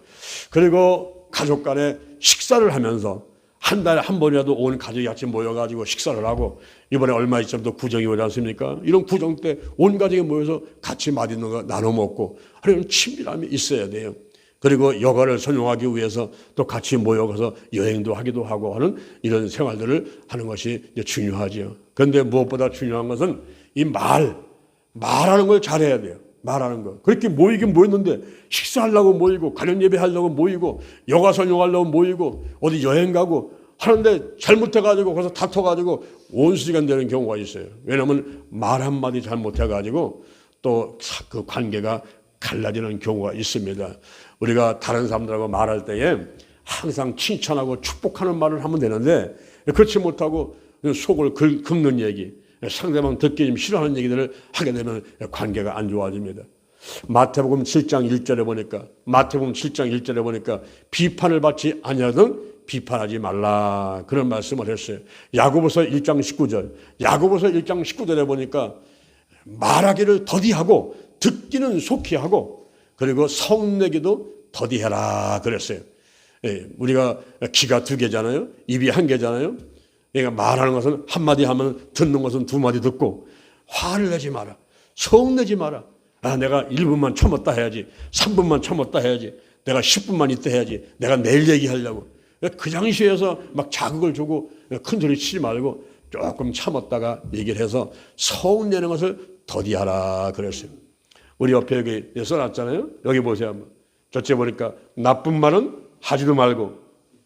A: 그리고 가족 간에 식사를 하면서 한 달에 한 번이라도 온 가족이 같이 모여가지고 식사를 하고, 이번에 얼마 전부터 구정이 오지 않습니까? 이런 구정 때 온 가족이 모여서 같이 맛있는 거 나눠 먹고 하는 친밀함이 있어야 돼요. 그리고 여가를 선용하기 위해서 또 같이 모여서 여행도 하기도 하고 하는 이런 생활들을 하는 것이 중요하죠. 그런데 무엇보다 중요한 것은 이 말하는 걸 잘해야 돼요. 말하는 거. 그렇게 모이긴 모였는데 식사하려고 모이고 가정 예배하려고 모이고 여가 선용하려고 모이고 어디 여행 가고 하는데 잘못해가지고 거기서 다퉈가지고 원수시간 되는 경우가 있어요. 왜냐하면 말 한마디 잘못해가지고 또 그 관계가 갈라지는 경우가 있습니다. 우리가 다른 사람들하고 말할 때에 항상 칭찬하고 축복하는 말을 하면 되는데 그렇지 못하고 속을 긁는 얘기, 상대방 듣기 좀 싫어하는 얘기들을 하게 되면 관계가 안 좋아집니다. 마태복음 7장 1절에 보니까 비판을 받지 아니하든 비판하지 말라, 그런 말씀을 했어요. 야고보서 1장 19절에 보니까 말하기를 더디하고 듣기는 속히 하고 그리고 성내기도 더디해라 그랬어요. 우리가 귀가 두 개잖아요. 입이 한 개잖아요. 그러니까 말하는 것은 한마디 하면 듣는 것은 두 마디 듣고, 화를 내지 마라, 성내지 마라. 내가 1분만 참았다 해야지, 3분만 참았다 해야지, 내가 10분만 있다 해야지, 내가 내일 얘기하려고. 그 당시에서 막 자극을 주고 큰 소리 치지 말고 조금 참았다가 얘기를 해서 성내는 것을 더디하라 그랬어요. 우리 옆에 여기 써놨잖아요. 여기 보세요 한번. 저쪽에 보니까 나쁜 말은 하지도 말고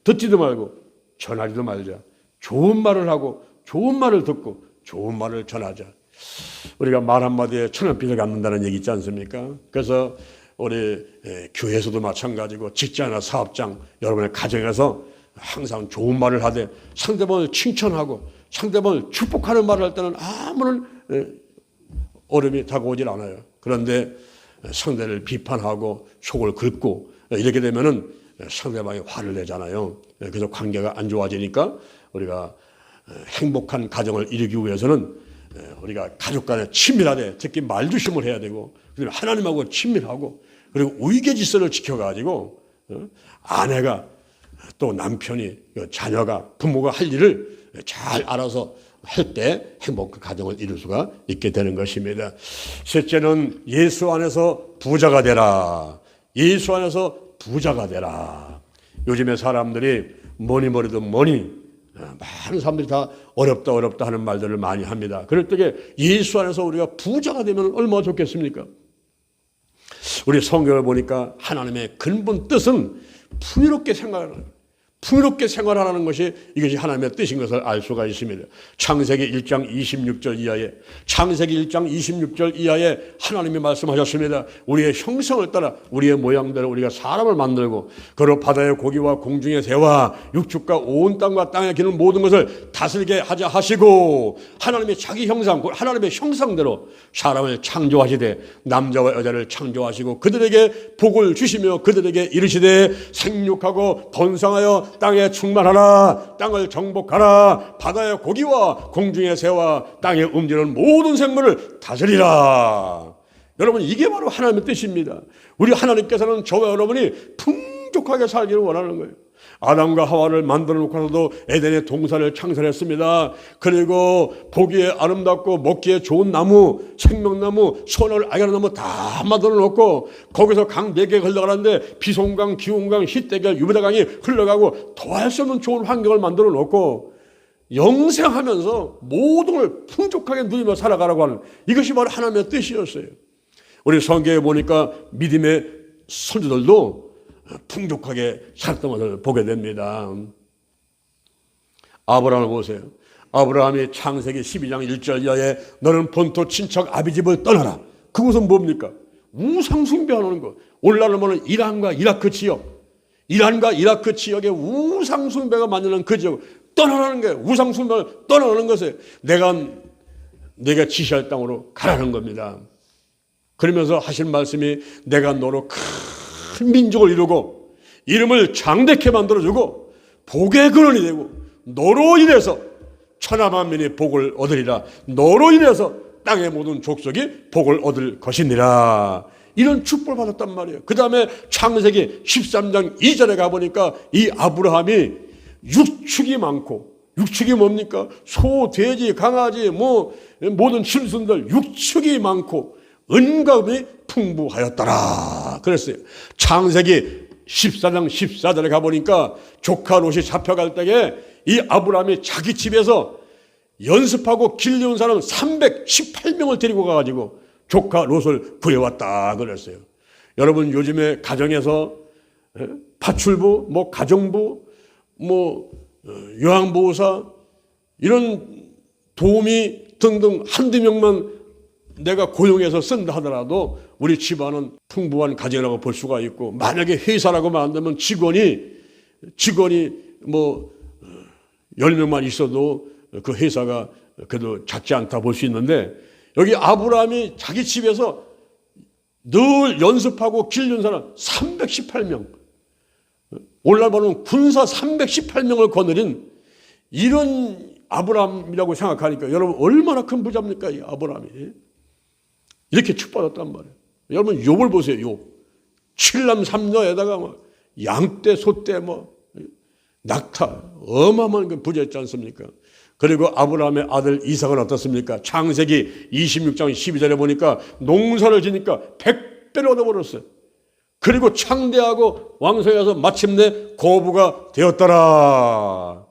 A: 듣지도 말고 전하지도 말자. 좋은 말을 하고 좋은 말을 듣고 좋은 말을 전하자. 우리가 말 한마디에 1000원빚을 갚는다는 얘기 있지 않습니까? 그래서 우리 교회에서도 마찬가지고 직장이나 사업장, 여러분의 가정에서 항상 좋은 말을 하되 상대방을 칭찬하고 상대방을 축복하는 말을 할 때는 아무런 어려움이 다가오질 않아요. 그런데 상대를 비판하고 속을 긁고 이렇게 되면은 상대방이 화를 내잖아요. 그래서 관계가 안 좋아지니까 우리가 행복한 가정을 이루기 위해서는 우리가 가족 간에 친밀하되 특히 말조심을 해야 되고, 그다음에 하나님하고 친밀하고, 그리고 의계 질서를 지켜가지고 아내가 또 남편이 자녀가 부모가 할 일을 잘 알아서 할 때 행복한 가정을 이룰 수가 있게 되는 것입니다. 셋째는 예수 안에서 부자가 되라. 예수 안에서 부자가 되라. 요즘에 사람들이 뭐니 많은 사람들이 다 어렵다 하는 말들을 많이 합니다. 그럴 때 예수 안에서 우리가 부자가 되면 얼마나 좋겠습니까? 우리 성경을 보니까 하나님의 근본 뜻은 풍요롭게 생활하는 것이 이것이 하나님의 뜻인 것을 알 수가 있습니다. 창세기 1장 26절 이하에 하나님이 말씀하셨습니다. 우리의 형상을 따라 우리의 모양대로 우리가 사람을 만들고 그로 바다의 고기와 공중의 새와 육축과 온 땅과 땅에 기는 모든 것을 다스리게 하자 하시고, 하나님의 자기 형상, 하나님의 형상대로 사람을 창조하시되 남자와 여자를 창조하시고 그들에게 복을 주시며 그들에게 이르시되 생육하고 번성하여 땅에 충만하라. 땅을 정복하라. 바다의 고기와 공중의 새와 땅에 움직이는 모든 생물을 다스리라. 여러분, 이게 바로 하나님의 뜻입니다. 우리 하나님께서는 저와 여러분이 풍족하게 살기를 원하는 거예요. 아담과 하와를 만들어 놓고서도 에덴의 동산을 창설했습니다. 그리고 보기에 아름답고 먹기에 좋은 나무, 생명나무, 선을 알게 나무 다 만들어 놓고 거기서 강 4개 흘러가는데 비송강, 기온강, 히데강, 유베다강이 흘러가고 더할 수 없는 좋은 환경을 만들어 놓고 영생하면서 모든 걸 풍족하게 누리며 살아가라고 하는, 이것이 바로 하나님의 뜻이었어요. 우리 성경에 보니까 믿음의 선조들도 풍족하게 살았던 것을 보게 됩니다. 아브라함을 보세요. 아브라함이 창세기 12장 1절 이하에 너는 본토 친척 아비집을 떠나라. 그것은 뭡니까? 우상 숭배하는 것. 오늘날로 보면 이란과 이라크 지역, 이란과 이라크 지역의 우상 숭배가 만드는 그 지역 떠나라는 거예요. 우상 숭배를 떠나는 것에 내가 지시할 땅으로 가라는 겁니다. 그러면서 하신 말씀이 내가 너로 큰 민족을 이루고 이름을 장대케 만들어주고 복의 근원이 되고 너로 인해서 천하만민이 복을 얻으리라. 너로 인해서 땅의 모든 족속이 복을 얻을 것이니라. 이런 축복을 받았단 말이에요. 그 다음에 창세기 13장 2절에 가보니까 이 아브라함이 육축이 많고, 육축이 뭡니까? 소, 돼지, 강아지, 모든 짐승들 육축이 많고 은금이 풍부하였더라 그랬어요. 창세기 14장 14절에 가보니까 조카 롯이 잡혀갈 때에 이 아브라함이 자기 집에서 연습하고 길러온 사람 318명을 데리고 가가지고 조카 롯을 구해왔다 그랬어요. 여러분, 요즘에 가정에서 파출부, 가정부, 요양보호사 이런 도우미 등등 한두 명만 내가 고용해서 쓴다 하더라도 우리 집안은 풍부한 가정이라고 볼 수가 있고, 만약에 회사라고 만들면 직원이 10명만 있어도 그 회사가 그래도 작지 않다 볼 수 있는데, 여기 아브라함이 자기 집에서 늘 연습하고 길른 사람 318명, 오늘날 보면 군사 318명을 거느린 이런 아브라함이라고 생각하니까 여러분 얼마나 큰 부자입니까? 이 아브라함이 이렇게 축복받았단 말이에요. 여러분 욥을 보세요. 욥 7남 3녀에다가 양떼, 소떼, 낙타, 어마어마한 그 부자였지 않습니까? 그리고 아브라함의 아들 이삭은 어떻습니까? 창세기 26장 12절에 보니까 농사를 지니까 100배를 얻어버렸어요. 그리고 창대하고 왕성해서 마침내 거부가 되었더라.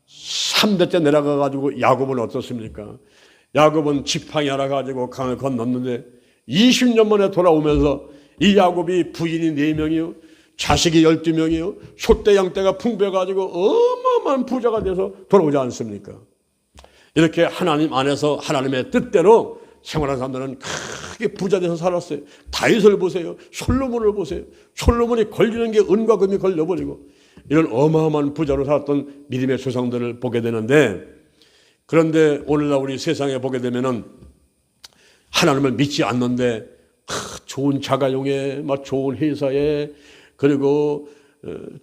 A: 3대째 내려가가지고 야곱은 어떻습니까? 야곱은 지팡이 하나 가지고 강을 건넜는데 20년 만에 돌아오면서 이 야곱이 부인이 4명이요, 자식이 12명이요, 소떼 양떼가 풍부해가지고 어마어마한 부자가 돼서 돌아오지 않습니까? 이렇게 하나님 안에서 하나님의 뜻대로 생활한 사람들은 크게 부자 돼서 살았어요. 다윗을 보세요. 솔로몬을 보세요. 솔로몬이 걸리는 게 은과 금이 걸려버리고 이런 어마어마한 부자로 살았던 믿음의 조상들을 보게 되는데, 그런데 오늘날 우리 세상에 보게 되면은 하나님을 믿지 않는데 좋은 자가용에, 좋은 회사에, 그리고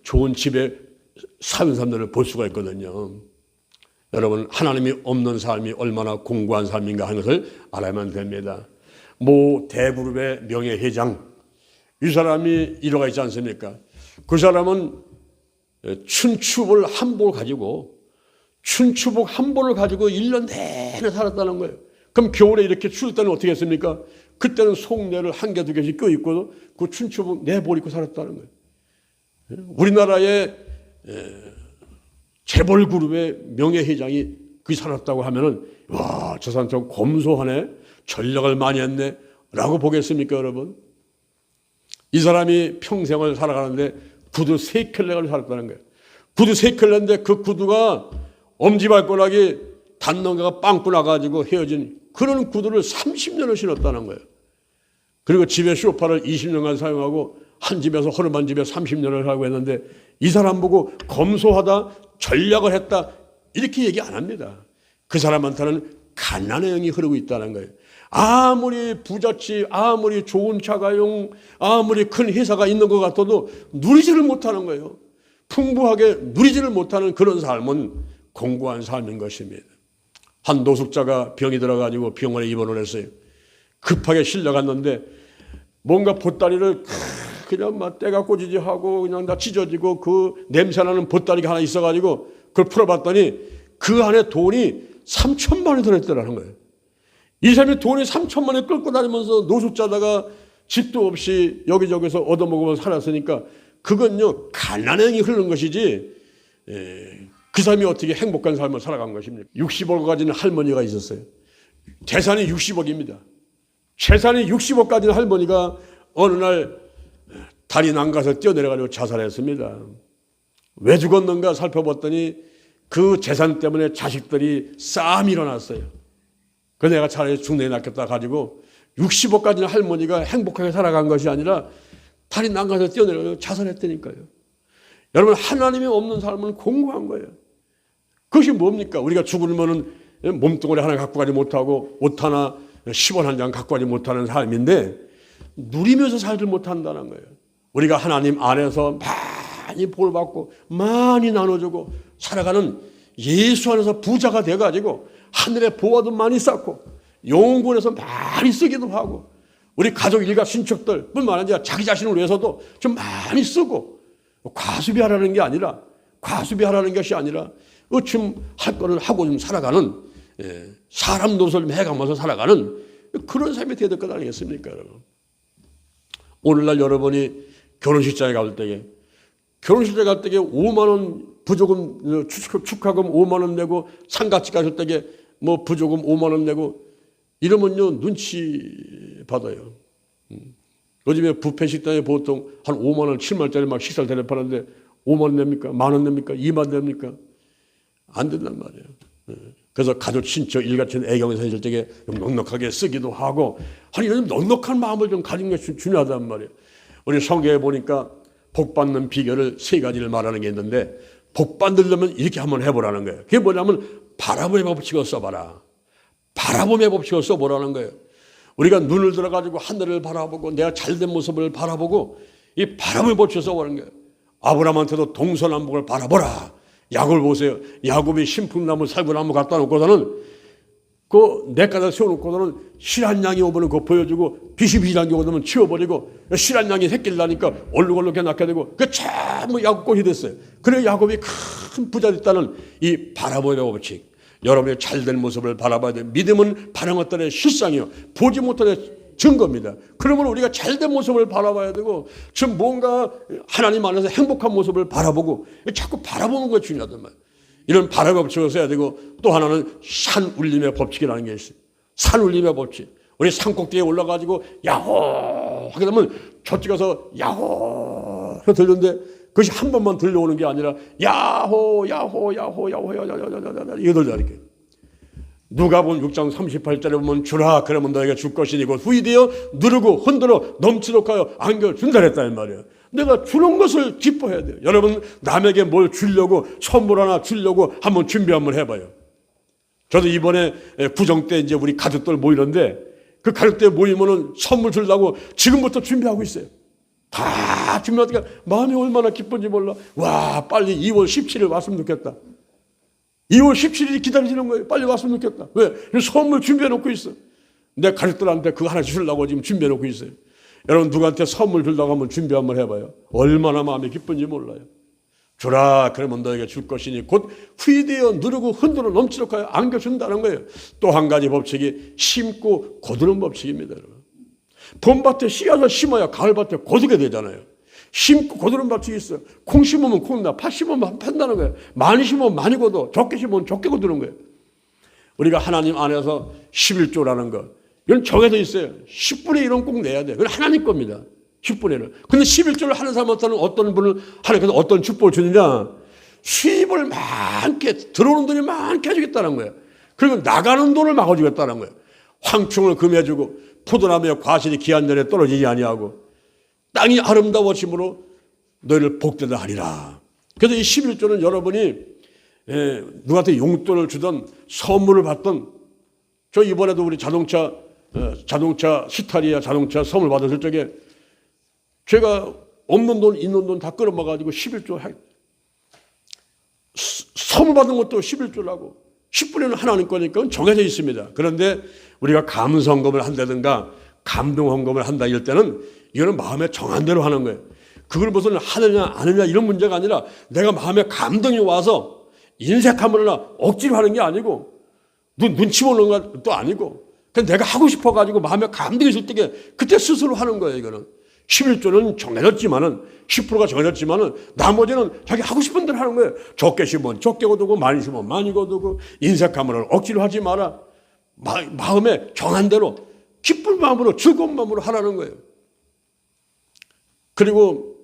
A: 좋은 집에 사는 사람들을 볼 수가 있거든요. 여러분, 하나님이 없는 삶이 얼마나 공고한 삶인가 하는 것을 알아야만 됩니다. 모 대그룹의 명예회장, 이 사람이 일화가 있지 않습니까? 그 사람은 춘추복 한 벌 가지고 1년 내내 살았다는 거예요. 그럼 겨울에 이렇게 추울 때는 어떻게 했습니까? 그때는 속내를 1개, 2개씩 껴입고 그 춘추복 4벌 입고 살았다는 거예요. 우리나라의 재벌그룹의 명예회장이 그 살았다고 하면은, 와, 저 사람 좀 검소하네, 전략을 많이 했네 라고 보겠습니까, 여러분? 이 사람이 평생을 살아가는데 구두 3켤레를 살았다는 거예요. 구두 3켤레인데 그 구두가 엄지발가락이 닿는가가 빵꾸 나가지고 헤어진 그런 구두를 30년을 신었다는 거예요. 그리고 집에 소파를 20년간 사용하고 한 집에서 허름한 집에 30년을 살고 했는데, 이 사람 보고 검소하다, 전략을 했다 이렇게 얘기 안 합니다. 그 사람한테는 가난의 영이 흐르고 있다는 거예요. 아무리 부잣집, 아무리 좋은 차가용, 아무리 큰 회사가 있는 것 같아도 누리지를 못하는 거예요. 풍부하게 누리지를 못하는 그런 삶은 공고한 삶인 것입니다. 한 노숙자가 병이 들어가지고 병원에 입원을 했어요. 급하게 실려갔는데 뭔가 보따리를 그냥 막 때가 꽂이지하고 그냥 다 찢어지고 그 냄새나는 보따리가 하나 있어가지고 그걸 풀어봤더니 그 안에 돈이 3천만 원이 들어있더라는 거예요. 이 사람이 돈이 3천만 원을 끌고 다니면서 노숙자다가 집도 없이 여기저기서 얻어먹으면서 살았으니까 그건요 가난의 영이 흐르는 것이지 그 사람이 어떻게 행복한 삶을 살아간 것입니까? 60억 가지는 할머니가 있었어요. 재산이 60억입니다. 재산이 60억 가지는 할머니가 어느 날 다리 난가서 뛰어내려가지고 자살했습니다. 왜 죽었는가 살펴봤더니 그 재산 때문에 자식들이 싸움이 일어났어요. 그래서 내가 차라리 죽는 게 낫겠다 가지고 60억 가지는 할머니가 행복하게 살아간 것이 아니라 다리 난가서 뛰어내려가지고 자살했다니까요. 여러분 하나님이 없는 삶은 공고한 거예요. 그것이 뭡니까? 우리가 죽으면은 몸뚱아리 하나 갖고 가지 못하고 옷 하나 10원 한 장 갖고 가지 못하는 삶인데 누리면서 살지 못한다는 거예요. 우리가 하나님 안에서 많이 볼 받고 많이 나눠주고 살아가는 예수 안에서 부자가 돼가지고 하늘의 보화도 많이 쌓고 영혼군에서 많이 쓰기도 하고 우리 가족 일가 친척들 뿐만 아니라 자기 자신을 위해서도 좀 많이 쓰고 과수비하라는 게 아니라 과수비하라는 것이 아니라 좀 할 거를 하고 좀 살아가는 사람 노릇을 해가면서 살아가는 그런 삶이 되어야 될 것 아니겠습니까, 여러분? 오늘날 여러분이 결혼식장에 갈 때에 5만 원 부조금 축하금 5만 원 내고 상가집 가실 때에 뭐 부조금 5만 원 내고 이러면요 눈치 받아요. 요즘에 뷔페 식당에 보통 한 5만 원, 7만 원짜리 막 식사를 대접하는데 5만 원 냅니까? 만 원 냅니까? 2만 원 냅니까? 안 된단 말이에요. 그래서 가족, 친척, 일같이 애경에서 있을 때에 좀 넉넉하게 쓰기도 하고 아니 이런 넉넉한 마음을 좀 가진 것이 중요하단 말이에요. 우리 성경에 보니까 복 받는 비결을 3가지를 말하는 게 있는데 복 받으려면 이렇게 한번 해보라는 거예요. 그게 뭐냐면 바라봄의 법칙을 써봐라. 바라봄의 법칙을 써보라는 거예요. 우리가 눈을 들어가지고 하늘을 바라보고 내가 잘된 모습을 바라보고 이 바라봄의 법칙을 써보라는 거예요. 아브라함한테도 동서남북을 바라보라. 야곱을 보세요. 야곱이 신풍나무 살구나무 갖다 놓고서는 그 냇가에 세워놓고서는 실한 양이 오면 그거 보여주고 비실비실한 게 오면 치워버리고 실한 양이 새끼를 나니까 얼룩얼룩하게 낳게 되고 그 전부 야곱꽃이 됐어요. 그래 야곱이 큰 부자 됐다는 이 바라보의 법칙. 여러분의 잘된 모습을 바라봐야 돼요. 믿음은 바라는 것들의 실상이요. 보지 못하는 증거입니다. 그러면 우리가 잘된 모습을 바라봐야 되고 지금 뭔가 하나님 안에서 행복한 모습을 바라보고 자꾸 바라보는 것이 중요하단 말이에요. 이런 바라봄의 법칙을 써야 되고 또 하나는 산울림의 법칙이라는 게 있어요. 산울림의 법칙. 우리 산꼭대기에 올라가지고 야호 하게 되면 저쪽 가서 야호 들리는데 그것이 한 번만 들려오는 게 아니라 야호 야호 야호 야호 야호 이거 들려 이렇게. 누가복음 6장 38절에 보면 주라 그러면 너에게 줄 것이니 곧 후이되어 누르고 흔들어 넘치도록 하여 안겨준다 했다는 말이에요. 내가 주는 것을 기뻐해야 돼요. 여러분 남에게 뭘 주려고 선물 하나 주려고 한번 준비 한번 해봐요. 저도 이번에 구정 때 이제 우리 가족들 모이는데 그 가족들 모이면은 선물 주려고 지금부터 준비하고 있어요. 다 준비하니까 마음이 얼마나 기쁜지 몰라. 와 빨리 2월 17일 왔으면 좋겠다. 2월 17일이 기다려지는 거예요. 빨리 왔으면 좋겠다. 왜? 선물 준비해놓고 있어. 내 가족들한테 그거 하나 주려고 지금 준비해놓고 있어요. 여러분 누구한테 선물 주려고 한번 준비 한번 해봐요. 얼마나 마음이 기쁜지 몰라요. 주라 그러면 너에게 줄 것이니 곧 후이되어 누르고 흔들어 넘치도록 하여 안겨준다는 거예요. 또 한 가지 법칙이 심고 거두는 법칙입니다. 여러분. 봄밭에 씨앗을 심어야 가을밭에 거두게 되잖아요. 심고 거두는 법칙이 있어요. 콩 심으면 콩나, 팥 심으면 판다는 거예요. 많이 심으면 많이 거둬, 적게 심으면 적게 거두는 거예요. 우리가 하나님 안에서 11조라는 것, 이건 정해져 있어요. 10분의 1은 꼭 내야 돼요. 그건 하나님 겁니다. 10분의 1은. 근데 11조를 하는 사람한테는 어떤 분을, 하나님께서 어떤 축복을 주느냐? 수입을 많게, 들어오는 돈이 많게 해주겠다는 거예요. 그리고 나가는 돈을 막아주겠다는 거예요. 황충을 금해주고, 포도나무에 과실이 기한 년에 떨어지지 아니하고, 땅이 아름다워짐으로 너희를 복되다 하리라. 그래서 이 11조는 여러분이 누구한테 용돈을 주던 선물을 받던 저 이번에도 우리 자동차 스타리아 자동차 선물 받았을 적에 제가 없는 돈 있는 돈 다 끌어모아가지고 11조 선물 받은 것도 11조라고 10분의 1은 하나님 거니까 정해져 있습니다. 그런데 우리가 감성금을 한다든가 감동헌금을 한다 이럴 때는 이거는 마음에 정한 대로 하는 거예요. 그걸 무슨 하느냐 안 하느냐 이런 문제가 아니라 내가 마음에 감동이 와서 인색하거나 억지로 하는 게 아니고 눈치 보는 것도 아니고 그냥 내가 하고 싶어가지고 마음에 감동이 있을 때 그때 스스로 하는 거예요. 이거는 11조는 정해졌지만은 10%가 정해졌지만은 나머지는 자기 하고 싶은 대로 하는 거예요. 적게 심으면 적게 거두고 많이 심으면 많이 거두고 인색하면 억지로 하지 마라. 마음에 정한 대로 기쁜 마음으로 즐거운 마음으로 하라는 거예요. 그리고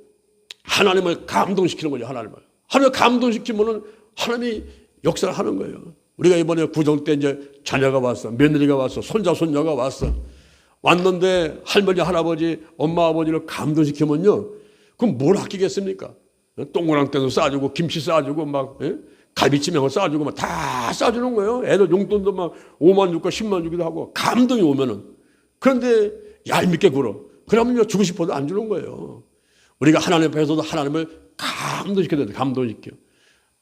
A: 하나님을 감동시키는 거죠. 하나님을 감동시키면은 하나님이 역사를 하는 거예요. 우리가 이번에 구정 때 이제 자녀가 왔어, 며느리가 왔어, 손자가 왔어. 왔는데 할머니, 할아버지, 엄마, 아버지를 감동시키면요. 그럼 뭘 아끼겠습니까? 동그랑땡도 싸주고, 김치 싸주고, 막, 갈비찜 싸주고, 막 다 싸주는 거예요. 애들 용돈도 막 5만 주고 10만 주기도 하고, 감동이 오면은. 그런데 얄밉게 굴어. 그러면요, 주고 싶어도 안 주는 거예요. 우리가 하나님 앞에서도 하나님을 감동시켜야 돼, 감동시켜.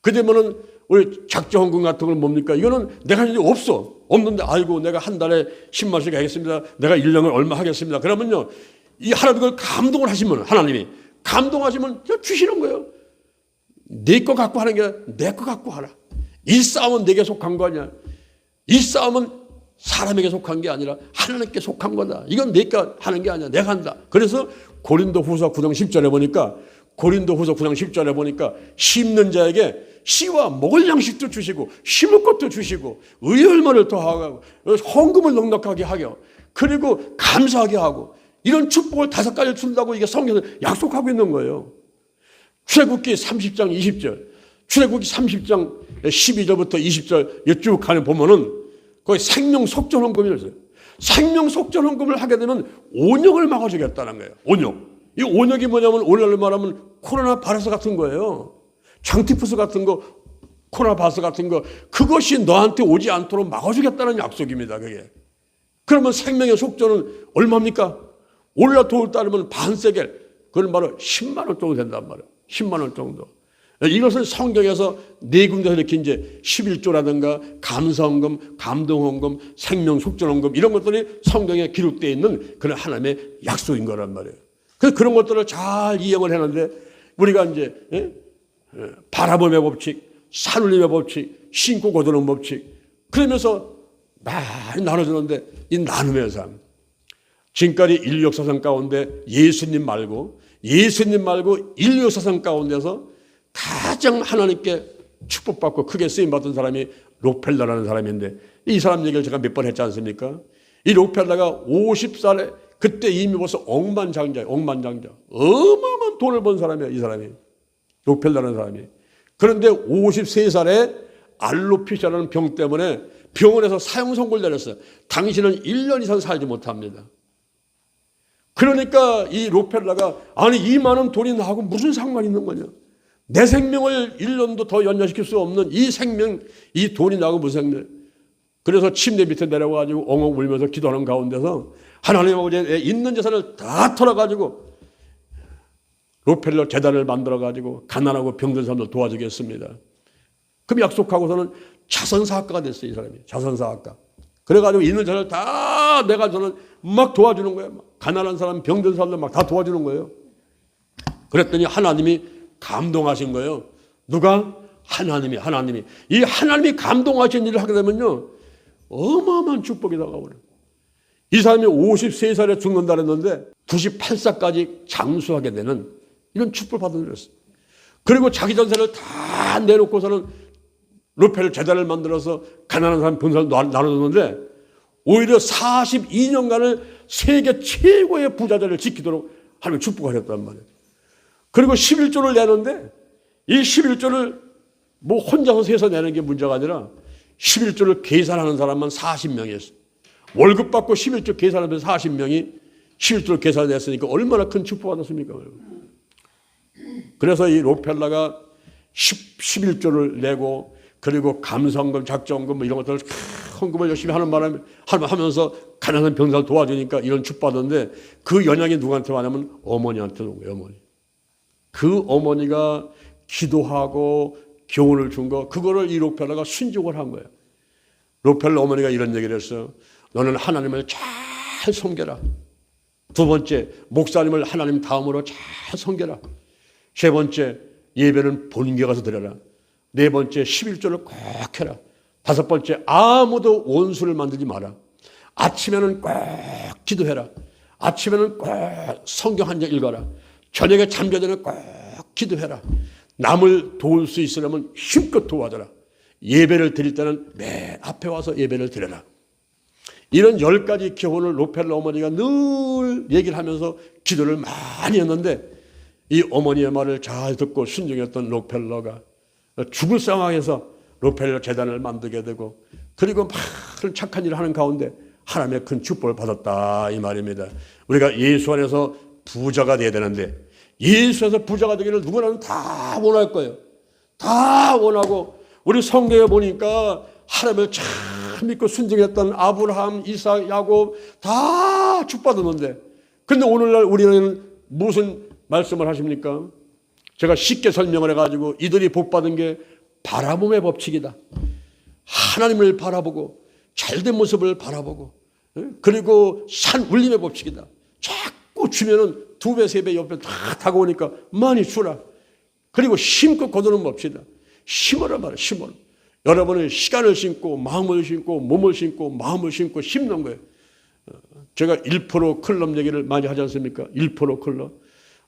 A: 그 되면은 우리 작정헌금 같은 건 뭡니까? 이거는 내가 이제 없는데 아이고 내가 한 달에 10만씩 하겠습니다. 내가 1년을 얼마 하겠습니다. 그러면요 이 하나님을 감동을 하시면 하나님이 감동하시면 주시는 거예요. 내 거 갖고 하는 게 내 거 갖고 하라. 이 싸움은 내게 속한 거 아니야. 이 싸움은 사람에게 속한 게 아니라 하나님께 속한 거다. 이건 내가 하는 게 아니야. 내가 한다. 그래서 고린도후서 9장 10절에 보니까 심는 자에게 씨와 먹을 양식도 주시고 심을 것도 주시고 의의 얼마를 더하고 헌금을 넉넉하게 하고 그리고 감사하게 하고 이런 축복을 5가지 준다고 이게 성경에서 약속하고 있는 거예요. 출애굽기 30장 20절 출애굽기 30장 12절부터 20절 쭉 가면 보면은 거기 생명 속전 헌금이 있어요. 생명 속전 헌금을 하게 되면 온역을 막아주겠다는 거예요. 온역. 이 온역이 뭐냐면 오늘날로 말하면 코로나 바이러스 같은 거예요. 장티푸스 같은 거, 코로나 바이러스 같은 거, 그것이 너한테 오지 않도록 막아주겠다는 약속입니다. 그게. 그러면 생명의 속전은 얼마입니까? 올라 도울 따르면 반세겔, 그건 바로 10만 원 정도 된단 말이에요. 10만 원 정도. 이것을 성경에서 네 군데서 이렇게 이제 11조라든가 감사헌금, 감동헌금, 생명속전헌금 이런 것들이 성경에 기록되어 있는 그런 하나님의 약속인 거란 말이에요. 그래서 그런 것들을 잘 이행을 했는데 우리가 이제 바라봄의 법칙, 산울림의 법칙, 신고 거두는 법칙 그러면서 많이 나눠주는데 이 나눔의 삶 지금까지 인류 역사상 가운데 예수님 말고 인류 역사상 가운데서 가장 하나님께 축복받고 크게 쓰임받은 사람이 록펠러라는 사람인데 이 사람 얘기를 제가 몇 번 했지 않습니까? 이 록펠러가 50살에 그때 이미 벌써 억만장자예요. 어마어마한 돈을 번 사람이에요. 이 사람이. 록펠러라는 사람이. 그런데 53살에 알로피시아라는 병 때문에 병원에서 사형 선고를 내렸어요. 당신은 1년 이상 살지 못합니다. 그러니까 이 록펠러가 아니 이 많은 돈이 나하고 무슨 상관이 있는 거냐. 내 생명을 1년도 더 연장시킬 수 없는 이 생명, 이 돈이 나하고 무슨 생명. 그래서 침대 밑에 내려가지고 엉엉 울면서 기도하는 가운데서 하나님 아버지의 있는 재산을 다 털어가지고 록펠러 재단을 만들어가지고 가난하고 병든 사람들 도와주겠습니다. 그럼 약속하고서는 자선사학가가 됐어요. 이 사람이. 자선사학가. 그래가지고 있는 재산을 다 내가서는 막 도와주는 거예요. 막 가난한 사람, 병든 사람들 막 다 도와주는 거예요. 그랬더니 하나님이 감동하신 거예요. 누가? 하나님이. 이 하나님이 감동하신 일을 하게 되면요. 어마어마한 축복이 다가오는. 이 사람이 53살에 죽는다 그랬는데 98살까지 장수하게 되는 이런 축복을 받은 일이었어요. 그리고 자기 전세를 다 내놓고서는 록펠러 재단을 만들어서 가난한 사람, 병든 사람 나눠줬는데 오히려 42년간을 세계 최고의 부자들을 지키도록 하나님이 축복하셨단 말이에요. 그리고 11조를 내는데 이 11조를 뭐 혼자서 세서 내는 게 문제가 아니라 11조를 계산하는 사람만 40명이었어요. 월급 받고 11조 계산하면서 40명이 11조를 계산했으니까 얼마나 큰 축복 받았습니까? 그래서 이 록펠러가 11조를 내고 그리고 감성금, 작정금 뭐 이런 것들을 헌금을 열심히 하면서 가난한 병사를 도와주니까 이런 축복 받았는데 그 연약이 누구한테 왔냐면 어머니한테 온 거예요. 어머니. 그 어머니가 기도하고 교훈을 준 거, 그거를 이 록펠러가 순종을 한 거예요. 록펠러 어머니가 이런 얘기를 했어요. 너는 하나님을 잘 섬겨라. 두 번째, 목사님을 하나님 다음으로 잘 섬겨라. 세 번째, 예배는 본교 가서 드려라. 네 번째, 11조를 꼭 해라. 다섯 번째, 아무도 원수를 만들지 마라. 아침에는 꼭 기도해라. 아침에는 꼭 성경 한 장 읽어라. 저녁에 잠자기 전에 꼭 기도해라. 남을 도울 수 있으려면 힘껏 도와줘라. 예배를 드릴 때는 맨 앞에 와서 예배를 드려라. 이런 10가지 교훈을 록펠러 어머니가 늘 얘기를 하면서 기도를 많이 했는데, 이 어머니의 말을 잘 듣고 순종했던 록펠러가 죽을 상황에서 록펠러 재단을 만들게 되고, 그리고 많은 착한 일을 하는 가운데 하나님의 큰 축복을 받았다, 이 말입니다. 우리가 예수 안에서 부자가 돼야 되는데, 예수 안에서 부자가 되기를 누구나 다 원할 거예요. 다 원하고, 우리 성경에 보니까 하나님을 참 믿고 순종했던 아브라함, 이삭, 야곱 다 축복받았는데, 근데 오늘날 우리는 무슨 말씀을 하십니까? 제가 쉽게 설명을 해가지고, 이들이 복받은 게 바라봄의 법칙이다. 하나님을 바라보고 잘된 모습을 바라보고, 그리고 산 울림의 법칙이다. 자꾸 주면은 2배, 3배 옆에 다 다가오니까 많이 주라. 그리고 심고 거두는 법칙이다. 심어라 말이야, 심어라. 여러분은 시간을 심고 마음을 심고 몸을 심고 마음을 심고 심는 거예요. 제가 1% 클럽 얘기를 많이 하지 않습니까? 1% 클럽.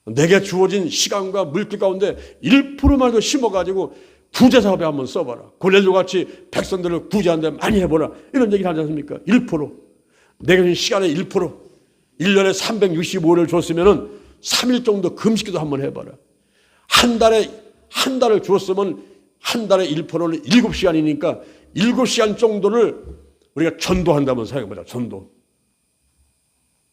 A: 내게 주어진 시간과 물질 가운데 1%만도 심어가지고 구제 사업에 한번 써봐라. 골렐로 같이 백성들을 구제하는데 많이 해보라. 이런 얘기를 하지 않습니까? 1%. 내게 주신 시간의 1%. 1년에 365일을 줬으면 3일 정도 금식기도 한번 해봐라. 한 달을 주었으면 한 달에 1%를 7시간이니까 7시간 정도를 우리가 전도한다면 생각해보자. 전도.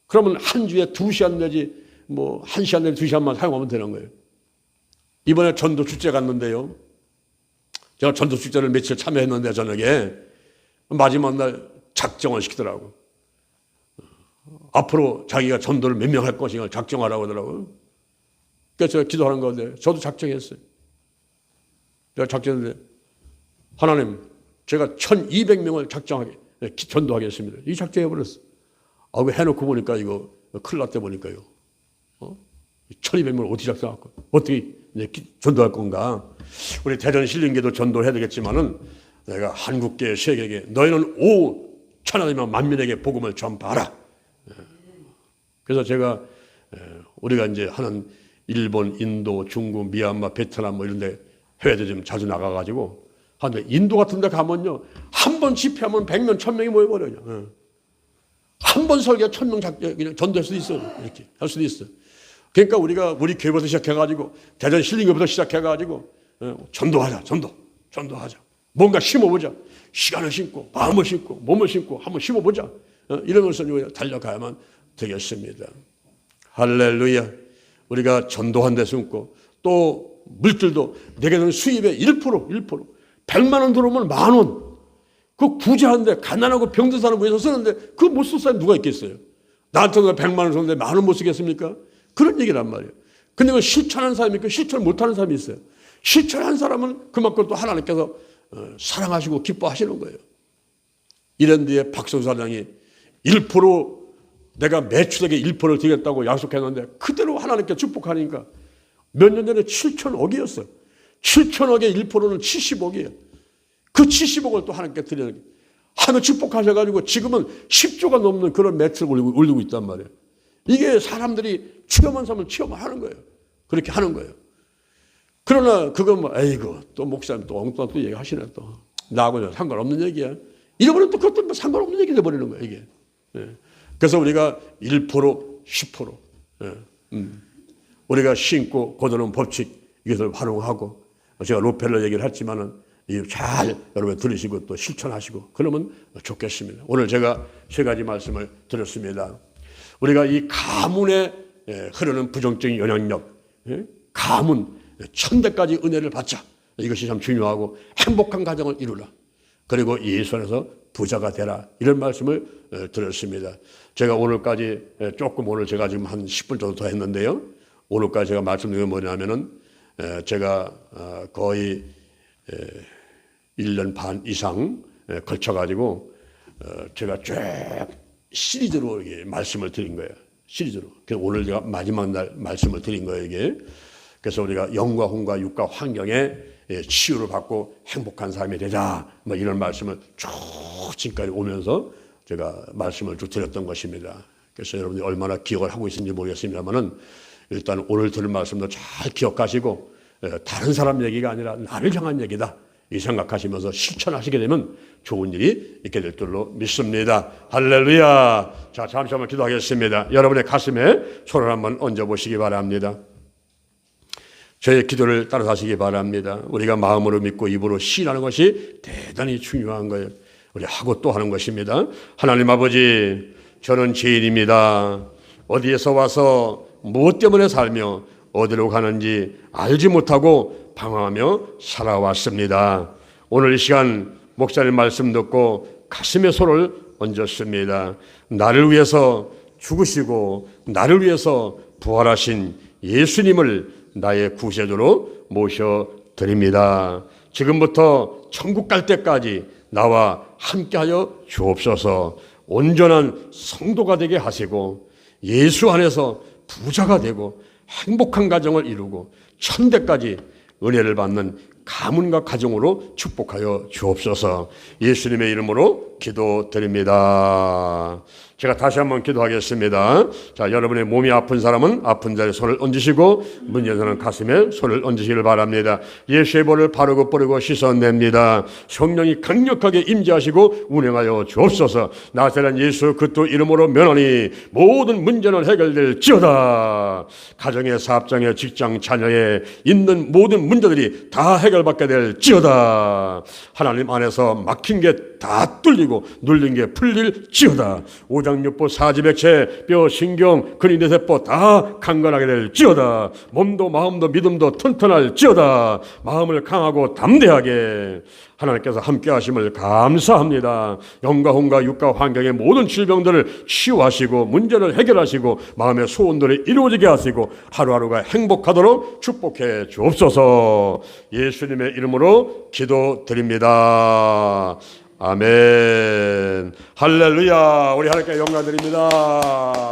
A: 그러면 한 주에 2시간 내지 뭐 1시간 내지 2시간만 사용하면 되는 거예요. 이번에 전도 축제 갔는데요. 제가 전도 축제를 며칠 참여했는데 저녁에 마지막 날 작정을 시키더라고. 앞으로 자기가 전도를 몇 명 할 것인가 작정하라고 하더라고요. 그래서 제가 기도하는 건데 저도 작정했어요. 제가 작정했는데, 하나님, 제가 1200명을 전도하겠습니다. 이 작정해버렸어. 아, 왜 해놓고 보니까 이거 큰일 났대 보니까요. 1200명을 어떻게 작정할까? 어떻게 전도할 건가? 우리 대전 신림교도 전도해야 되겠지만은 내가 한국계, 세계계, 너희는 온 천하이면 만민에게 복음을 전파하라. 그래서 제가 우리가 이제 하는 일본, 인도, 중국, 미얀마, 베트남 뭐 이런 데 해외도 좀 자주 나가가지고 하는데, 인도 같은 데 가면요, 한 번 집회하면 100명, 1000명이 모여버려요. 한 번 설교 1000명 그냥 전도할 수도 있어요. 이렇게 할 수도 있어요. 그러니까 우리 교회부터 시작해가지고, 대전 신림교부터 시작해가지고, 전도하자, 전도하자. 뭔가 심어보자. 시간을 심고, 마음을 심고, 몸을 심고, 한번 심어보자. 이러면서 달려가야만 되겠습니다. 할렐루야. 우리가 전도한 데 숨고, 또 물질도 내게는 수입의 1%. 100만 원 들어오면 10,000원. 그 구제하는데, 가난하고 병든 사람 위해서 쓰는데, 그거 못 쓸 사람이 누가 있겠어요? 나한테도 100만 원 줬는데 10,000원 못 쓰겠습니까? 그런 얘기란 말이에요. 근데 그 실천하는 사람이 있고 실천 못하는 사람이 있어요. 실천한 사람은 그만큼 또 하나님께서 사랑하시고 기뻐하시는 거예요. 이런 뒤에 박성수 사장이 1% 내가 매출액의 1%를 드리겠다고 약속했는데, 그대로 하나님께 축복하니까 몇 년 전에 7천억이었어요. 7천억의 1%는 70억이에요. 그 70억을 또 하나님께 드리는 거예요. 하나님 축복하셔가지고 지금은 10조가 넘는 그런 매출을 올리고 있단 말이에요. 이게 사람들이 체험한 사람은 체험을 하는 거예요. 그렇게 하는 거예요. 그러나 그건 뭐, 에이구, 또 목사님 또 엉뚱한 또 얘기하시네 또. 나하고는 상관없는 얘기야. 이러면 또 그것도 뭐 상관없는 얘기 돼버리는 거예요, 이게. 예. 그래서 우리가 1%, 10%. 예. 우리가 신고 거두는 법칙, 이것을 활용하고, 제가 록펠러 얘기를 했지만은, 잘 여러분 들으시고 또 실천하시고 그러면 좋겠습니다. 오늘 제가 3가지 말씀을 드렸습니다. 우리가 이 가문에 흐르는 부정적인 영향력, 가문, 천대까지 은혜를 받자. 이것이 참 중요하고, 행복한 가정을 이루라. 그리고 예수 안에서 부자가 되라. 이런 말씀을 드렸습니다. 제가 오늘까지 오늘 제가 지금 한 10분 정도 더 했는데요. 오늘까지 제가 말씀드린 게 뭐냐면은, 제가 거의 1년 반 이상 걸쳐가지고 제가 쭉 시리즈로 이게 말씀을 드린 거예요. 시리즈로. 그래서 오늘 제가 마지막 날 말씀을 드린 거예요, 이게. 그래서 우리가 영과 혼과 육과 환경에 치유를 받고 행복한 삶이 되자, 뭐 이런 말씀을 쭉 지금까지 오면서 제가 말씀을 쭉 드렸던 것입니다. 그래서 여러분들이 얼마나 기억을 하고 있는지 모르겠습니다만은 일단 오늘 들은 말씀도 잘 기억하시고 다른 사람 얘기가 아니라 나를 향한 얘기다 이 생각하시면서 실천하시게 되면 좋은 일이 있게 될 줄로 믿습니다. 할렐루야. 자, 잠시 한번 기도하겠습니다. 여러분의 가슴에 손을 한번 얹어보시기 바랍니다. 저의 기도를 따라서 하시기 바랍니다. 우리가 마음으로 믿고 입으로 시인하는 것이 대단히 중요한 거예요. 우리 하고 또 하는 것입니다. 하나님 아버지, 저는 죄인입니다. 어디에서 와서 무엇 때문에 살며 어디로 가는지 알지 못하고 방황하며 살아왔습니다. 오늘 이 시간 목사님 말씀 듣고 가슴에 손을 얹었습니다. 나를 위해서 죽으시고 나를 위해서 부활하신 예수님을 나의 구세주로 모셔드립니다. 지금부터 천국 갈 때까지 나와 함께하여 주옵소서. 온전한 성도가 되게 하시고 예수 안에서 부자가 되고 행복한 가정을 이루고 천대까지 은혜를 받는 가문과 가정으로 축복하여 주옵소서. 예수님의 이름으로 기도드립니다. 제가 다시 한번 기도하겠습니다. 자, 여러분의 몸이 아픈 사람은 아픈 자리에 손을 얹으시고 문제는 가슴에 손을 얹으시길 바랍니다. 예수의 볼을 바르고 뿌리고 씻어냅니다. 성령이 강력하게 임재하시고 운행하여 주옵소서. 나사렛 예수 그리스도 이름으로 면하니 모든 문제는 해결될지어다. 가정의 사업장의 직장 자녀에 있는 모든 문제들이 다 해결받게 될지어다. 하나님 안에서 막힌 게 다 뚫리고 눌린 게 풀릴지어다. 오장육부 사지백체 뼈 신경 근인대 세포 다 강건하게 될지어다. 몸도 마음도 믿음도 튼튼할지어다. 마음을 강하고 담대하게 하나님께서 함께 하심을 감사합니다. 영과 혼과 육과 환경의 모든 질병들을 치유하시고 문제를 해결하시고 마음의 소원들을 이루어지게 하시고 하루하루가 행복하도록 축복해 주옵소서. 예수님의 이름으로 기도드립니다. 아멘. 할렐루야. 우리 하나님께 영광 드립니다.